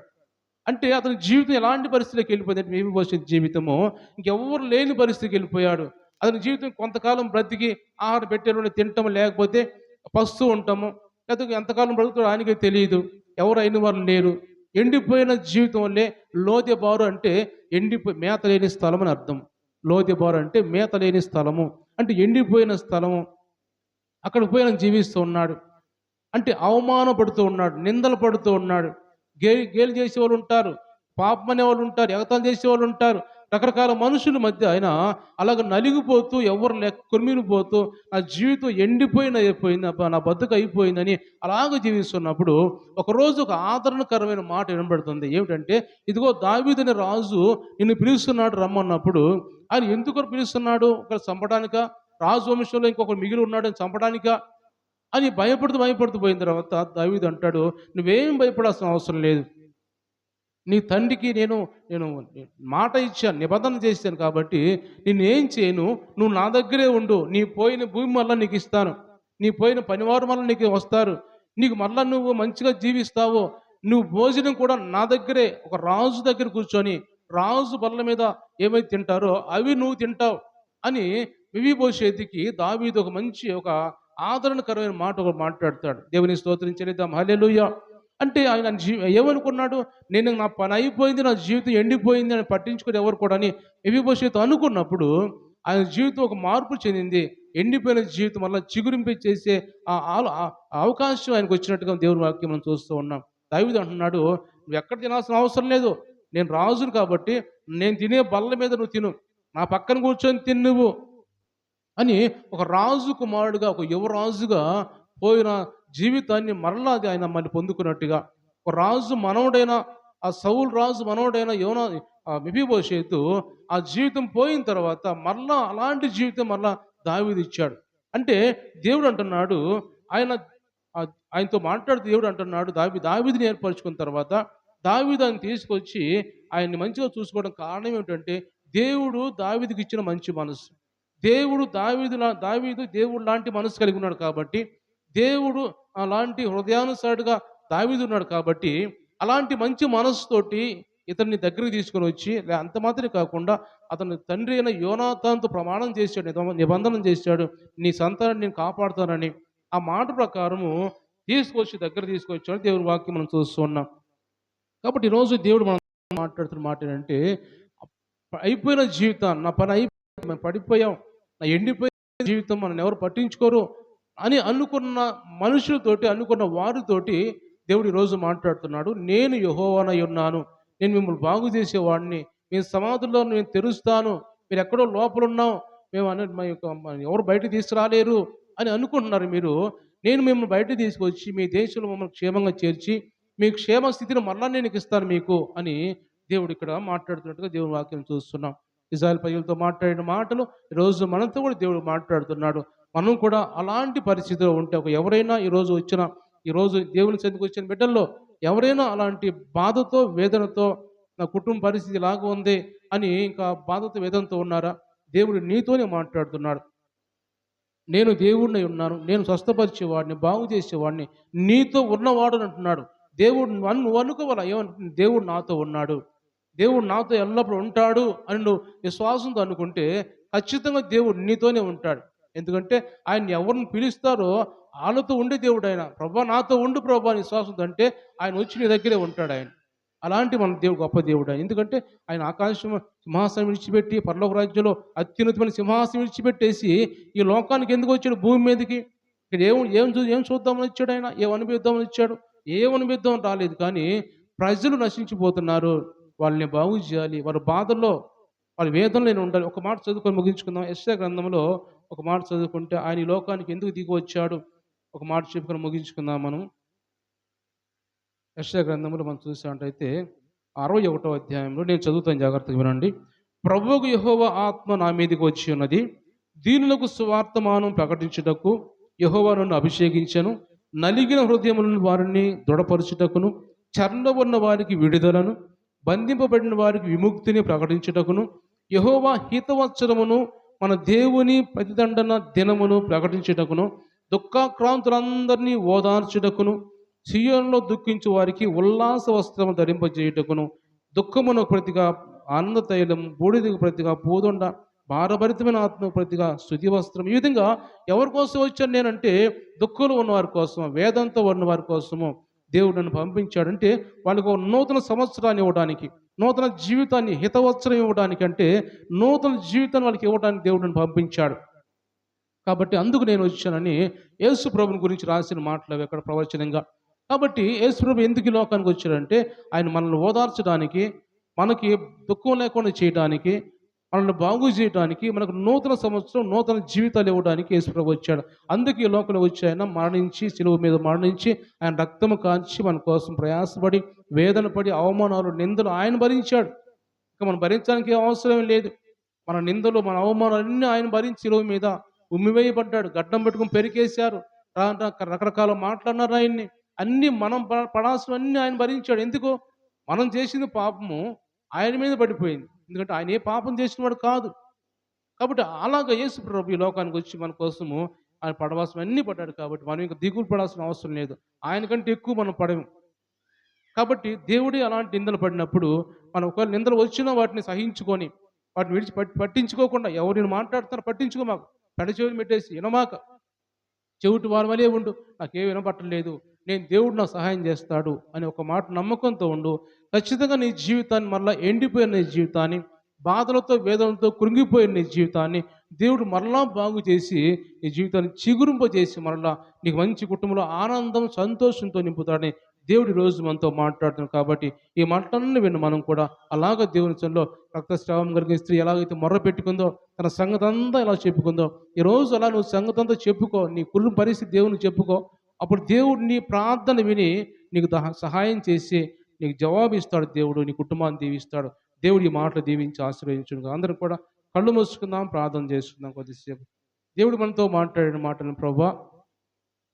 అంటే అతని జీవితం ఎలాంటి పరిస్థితికి వెళ్ళిపోయింది, మెఫీబోషెతు జీవితము ఇంకెవ్వరు లేని పరిస్థితికి వెళ్ళిపోయాడు. అతని జీవితం కొంతకాలం బ్రతికి ఆహారం పెట్టేవాడిని తింటాము, లేకపోతే పస్తూ ఉంటాము, లేకపోతే ఎంతకాలం బ్రతుకుతాడో ఆయనకే తెలియదు, ఎవరు అయిన వారు లేరు. ఎండిపోయిన జీవితం వల్లే లోదెబారు అంటే మేత లేని స్థలం అని అర్థం. లోదెబారు అంటే మేత లేని స్థలము, అంటే ఎండిపోయిన స్థలము. అక్కడికి పోయిన జీవిస్తూ ఉన్నాడు. అంటే అవమానపడుతూ ఉన్నాడు, నిందలు పడుతూ ఉన్నాడు. గేలు చేసేవాళ్ళు ఉంటారు, పాపం అనేవాళ్ళు ఉంటారు, ఎగతాలు చేసేవాళ్ళు ఉంటారు, రకరకాల మనుషుల మధ్య ఆయన అలాగ నలిగిపోతూ ఎవరు లెక్క కొరిమిపోతూ నా జీవితం అయిపోయింది అబ్బా, నా బతుకు అయిపోయిందని అలాగ జీవిస్తున్నప్పుడు ఒకరోజు ఒక ఆదరణకరమైన మాట వినబడుతుంది. ఏమిటంటే, ఇదిగో దావీదుని రాజు నిన్ను పిలుస్తున్నాడు రమ్మన్నప్పుడు, ఆయన ఎందుకు పిలుస్తున్నాడు? ఒకరు చంపడానికా? రాజవంశంలో ఇంకొకరు మిగిలి ఉన్నాడని చంపడానికా అని భయపడుతూ పోయిన తర్వాత దావీదు అంటాడు, నువ్వేం భయపడాల్సిన అవసరం లేదు. నీ తండ్రికి నేను నేను మాట ఇచ్చాను, నిబంధన చేశాను కాబట్టి నిన్నేం చేయను, నువ్వు నా దగ్గరే ఉండు. నీ పోయిన భూమి మళ్ళీ నీకు ఇస్తాను, నీ పోయిన పనివారు మళ్ళీ నీకు వస్తారు, నీకు మళ్ళీ నువ్వు మంచిగా జీవిస్తావు. నువ్వు భోజనం కూడా నా దగ్గరే, ఒక రాజు దగ్గర కూర్చొని రాజు బల్ల మీద ఏమైతే తింటారో అవి నువ్వు తింటావు అని మెఫీబోషెతుకి దావీదు ఒక మంచి ఒక ఆదరణకరమైన మాట ఒకటి మాట్లాడతాడు. దేవుని స్తోత్రం చెల్లిద్దాం, హల్లెలూయా. అంటే ఆయన ఏమనుకున్నాడు? నేను నా పని అయిపోయింది, నా జీవితం ఎండిపోయింది అని పట్టించుకుని ఎవరు కూడా అని మెఫీబోషెతు అనుకున్నప్పుడు ఆయన జీవితం ఒక మార్పు చెందింది. ఎండిపోయిన జీవితం వల్ల చిగురింపేసే అవకాశం ఆయనకు వచ్చినట్టుగా దేవుని వాక్యం మనం చూస్తూ ఉన్నాం. దావీదు అంటున్నాడు, నువ్వు ఎక్కడ తినాల్సిన అవసరం లేదు, నేను రాజును కాబట్టి నేను తినే బల్ల మీద నువ్వు తిను, నా పక్కన కూర్చొని తిను నువ్వు అని ఒక రాజు కుమారుడుగా, ఒక యువరాజుగా పోయిన జీవితాన్ని మరలా ఆయన మళ్ళీ పొందుకున్నట్టుగా, ఒక రాజు మనవడైన ఆ సౌలు రాజు మనవడైన మెఫీబోషెతు ఆ జీవితం పోయిన తర్వాత మరలా అలాంటి జీవితం మరలా దావీదు ఇచ్చాడు. అంటే దేవుడు అంటున్నాడు, ఆయనతో మాట్లాడుతూ దేవుడు అంటున్నాడు, దావీదుని ఏర్పరచుకున్న తర్వాత దావీదు ఆయన తీసుకొచ్చి ఆయన్ని మంచిగా చూసుకోవడం కారణం ఏమిటంటే, దేవుడు దావీదుకి ఇచ్చిన మంచి మనసు. దావీదు దేవుడు లాంటి మనసు కలిగి ఉన్నాడు కాబట్టి, దేవుడు అలాంటి హృదయానుసారుడుగా దావీదు ఉన్నాడు కాబట్టి, అలాంటి మంచి మనసుతోటి ఇతన్ని దగ్గరికి తీసుకొని వచ్చి, అంత మాత్రమే కాకుండా అతని తండ్రి అయిన యోనాతానుతో ప్రమాణం చేశాడు, నిబంధన చేశాడు, నీ సంతానాన్ని నేను కాపాడుతానని. ఆ మాట ప్రకారము దగ్గర తీసుకొచ్చాడు. దేవుని వాక్యం మనం చూస్తూ ఉన్నాం. కాబట్టి ఈరోజు దేవుడు మనం మాట్లాడుతున్న మాట ఏంటంటే, అయిపోయిన జీవితాన్ని, నా పని అయిపోయి మనం పడిపోయాం, నా ఎండిపోయిన జీవితం మనం ఎవరు పట్టించుకోరు అని అనుకున్న మనుషులతోటి, అనుకున్న వారితోటి దేవుడు ఈరోజు మాట్లాడుతున్నాడు. నేను యెహోవానై ఉన్నాను, నేను మిమ్మల్ని బాగు చేసేవాడిని, మీ సమాధుల్లో నేను తెరుస్తాను, మీరు ఎక్కడో లోపల ఉన్నాం, ఎవరు బయట తీసుకురాలేరు అని అనుకుంటున్నారు మీరు. నేను మిమ్మల్ని బయట తీసుకొచ్చి మీ దేశంలో మమ్మల్ని క్షేమంగా చేర్చి మీ క్షేమ స్థితిని మరలా నేను ఇస్తాను మీకు అని దేవుడు ఇక్కడ మాట్లాడుతున్నట్టుగా దేవుని వాక్యం చూస్తున్నాం. ఇజ్రాయెల్ ప్రజలతో మాట్లాడిన మాటలు ఈరోజు మనతో కూడా దేవుడు మాట్లాడుతున్నాడు. మనం కూడా అలాంటి పరిస్థితిలో ఉంటే, ఎవరైనా ఈరోజు దేవుని సన్నిధికి వచ్చిన బిడ్డల్లో ఎవరైనా అలాంటి బాధతో వేదనతో, నా కుటుంబ పరిస్థితి ఇలాగ ఉంది అని ఇంకా బాధతో వేదనతో ఉన్నారా? దేవుడు నీతోనే మాట్లాడుతున్నాడు. నేను దేవుడినై ఉన్నాను, నేను స్వస్థపరిచేవాడిని, బాగు చేసేవాడిని, నీతో ఉన్నవాడు అంటున్నాడు. దేవుడు నువ్వు అనుకోవాలా, ఏమంటున్నా, దేవుడు నాతో ఉన్నాడు, దేవుడు నాతో ఎల్లప్పుడూ ఉంటాడు అని నువ్వు విశ్వాసంతో అనుకుంటే ఖచ్చితంగా దేవుడు నీతోనే ఉంటాడు. ఎందుకంటే ఆయన ఎవరిని పిలుస్తారో వాళ్ళతో ఉండే దేవుడు ఆయన. ప్రభా నాతో ఉండు ప్రభా అని విశ్వాసంతో అంటే ఆయన వచ్చి నీ దగ్గరే ఉంటాడు. ఆయన అలాంటి మన దేవుడు గొప్ప దేవుడు ఆయన. ఎందుకంటే ఆయన ఆకాశం సింహాసనం విడిచిపెట్టి పరలోక రాజ్యంలో అత్యున్నతమైన సింహాసనం విడిచిపెట్టేసి ఈ లోకానికి ఎందుకు వచ్చాడు? భూమి మీదకి ఇక్కడ ఏం చూద్దామని వచ్చాడు? ఆయన ఏం అనుభవిద్దామని వచ్చాడు? ఏం అనుభవిద్దామని రాలేదు. కానీ ప్రజలు నశించిపోతున్నారు, వాళ్ళని బాగు చేయాలి, వారి బాధల్లో వాళ్ళ వేదనలో నేను ఉండాలి. ఒక మాట చదువుకొని ముగించుకుందాం. యెషయా గ్రంథంలో ఒక మాట చదువుకుంటే, ఆయన ఈ లోకానికి ఎందుకు దిగి వచ్చాడు ఒక మాట చెప్పుకొని ముగించుకుందాం మనం. యెషయా గ్రంథంలో మనం చూసినట్టయితే 61వ అధ్యాయంలో నేను చదువుతాను, జాగ్రత్తగా వినండి. ప్రభువుకు యెహోవా ఆత్మ నా మీదకి వచ్చి ఉన్నది, దీనులకు సువార్తమానం ప్రకటించుటకు యెహోవా నన్ను అభిషేకించెను, నలిగిన హృదయములను వారిని దృఢపరచుటకును, చెరలో ఉన్న వారికి విడుదలను, బంధింపబడిన వారికి విముక్తిని ప్రకటించుటకును, యెహోవా హితవత్సరమును మన దేవుని ప్రతిదండన దినమును ప్రకటించుటకును, దుఃఖాక్రాంతులందరినీ ఓదార్చుటకును, సియోనులో దుఃఖించు వారికి ఉల్లాస వస్త్రము ధరింపజేయుటకును, దుఃఖమును ప్రతిగా ఆనంద తైలం, బూడిదకు ప్రతిగా పూదొండ, భారభరితమైన ఆత్మ ప్రతిగా స్తుతి వస్త్రం. ఈ విధంగా ఎవరి కోసం వచ్చాను నేనంటే, దుఃఖంలో ఉన్నవారి కోసం, వేదంతో ఉన్న వారి కోసము దేవుడు నన్ను పంపించాడంటే, వాళ్ళకు నూతన సంవత్సరాన్ని ఇవ్వడానికి, నూతన జీవితాన్ని, హితవత్సరం ఇవ్వడానికి, అంటే నూతన జీవితాన్ని వాళ్ళకి ఇవ్వడానికి దేవుడు నన్ను పంపించాడు. కాబట్టి అందుకు నేను వచ్చానని యేసు ప్రభుని గురించి రాసిన మాటలు అవి అక్కడ ప్రవచనంగా. కాబట్టి యేసు ప్రభు ఎందుకు ఈ లోకానికి వచ్చాడంటే, ఆయన మనల్ని ఓదార్చడానికి, మనకి దుఃఖం లేకుండా చేయడానికి, మనల్ని బాగు చేయడానికి, మనకు నూతన సంవత్సరం, నూతన జీవితాలు ఇవ్వడానికి యేసుప్రభు వచ్చాడు. అందుకే ఈ లోకంలో వచ్చి ఆయన మరణించి, శిలువ మీద మరణించి, ఆయన రక్తము కాంచి మన కోసం ప్రయాసపడి, వేదన పడి, అవమానాలు, నిందలు ఆయన భరించాడు. ఇక మనం భరించడానికి ఏం అవసరం లేదు. మన నిందలు, మన అవమానాలన్నీ ఆయన భరించి శిలువ మీద ఉమ్మివేయబడ్డాడు. గడ్డం పెట్టుకొని పెరికేశారు. రకరకాల మాటలన్నారు ఆయన్ని. అన్నీ మనం పడాల్సినవన్నీ ఆయన భరించాడు. ఎందుకు? మనం చేసిన పాపము ఆయన మీద పడిపోయింది. ఎందుకంటే ఆయన ఏ పాపం చేసినవాడు కాదు. కాబట్టి అలాగ యేసు ప్రభు ఈ లోకానికి వచ్చి మన కోసము ఆయన పడవలసినవన్నీ పడ్డాడు కాబట్టి మనం ఇంక దిగులు పడాల్సిన అవసరం లేదు. ఆయన కంటే ఎక్కువ మనం పడము. కాబట్టి దేవుడే అలాంటి నిందలు పడినప్పుడు మనం ఒకవేళ నిందలు వచ్చినా వాటిని సహించుకొని, వాటిని పట్టించుకోకుండా ఎవరు నేను మాట్లాడుతారో పట్టించుకోమాకు. పెడచెవిని పెట్టేసి వినమాక. చెవిటి వారి వలే ఉండు. నాకేం వినపట్టలేదు. నేను దేవుడు నాకు సహాయం చేస్తాడు అని ఒక మాట నమ్మకంతో ఉండు. ఖచ్చితంగా నీ జీవితాన్ని మరలా ఎండిపోయిన నీ జీవితాన్ని, బాధలతో, వేదనలతో కృంగిపోయిన నీ జీవితాన్ని దేవుడు మరలా బాగు చేసి, నీ జీవితాన్ని చిగురింపజేసి మరలా నీకు మంచి కుటుంబంలో ఆనందం, సంతోషంతో నింపుతాడని దేవుడు ఈ రోజు మనతో మాట్లాడుతున్నాడు. కాబట్టి ఈ మాటలన్నీ విన్న మనం కూడా అలాగ దేవుని సన్నిధిలో రక్తస్రావం కలిగిన స్త్రీ ఎలాగైతే మొర్ర పెట్టుకుందో, తన సంగతి అంతా ఎలా చెప్పుకుందో, ఈరోజు అలా నువ్వు సంగతి అంతా చెప్పుకో. నీ కుటుంబ పరిస్థితి దేవునికి చెప్పుకో. అప్పుడు దేవుడు నీ ప్రార్థన విని నీకు సహాయం చేసి నీకు జవాబు ఇస్తాడు. దేవుడు నీ కుటుంబాన్ని దీవిస్తాడు. దేవుడు ఈ మాటలు దీవించి ఆశీర్వదించును. అందరం కూడా కళ్ళు మూసుకుందాం, ప్రార్థన చేసుకుందాం కొద్దిసేపు. దేవుడు మనతో మాట్లాడిన మాటలను ప్రభువా,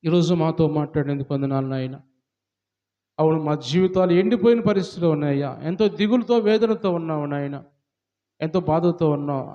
ఈరోజు మాతో మాట్లాడేందుకు వందనాలు నాయన. అవును, మా జీవితాలు ఎండిపోయిన పరిస్థితిలో ఉన్నాయ్యా. ఎంతో దిగులుతో, వేదనతో ఉన్నావు నాయన. ఎంతో బాధతో ఉన్నావు.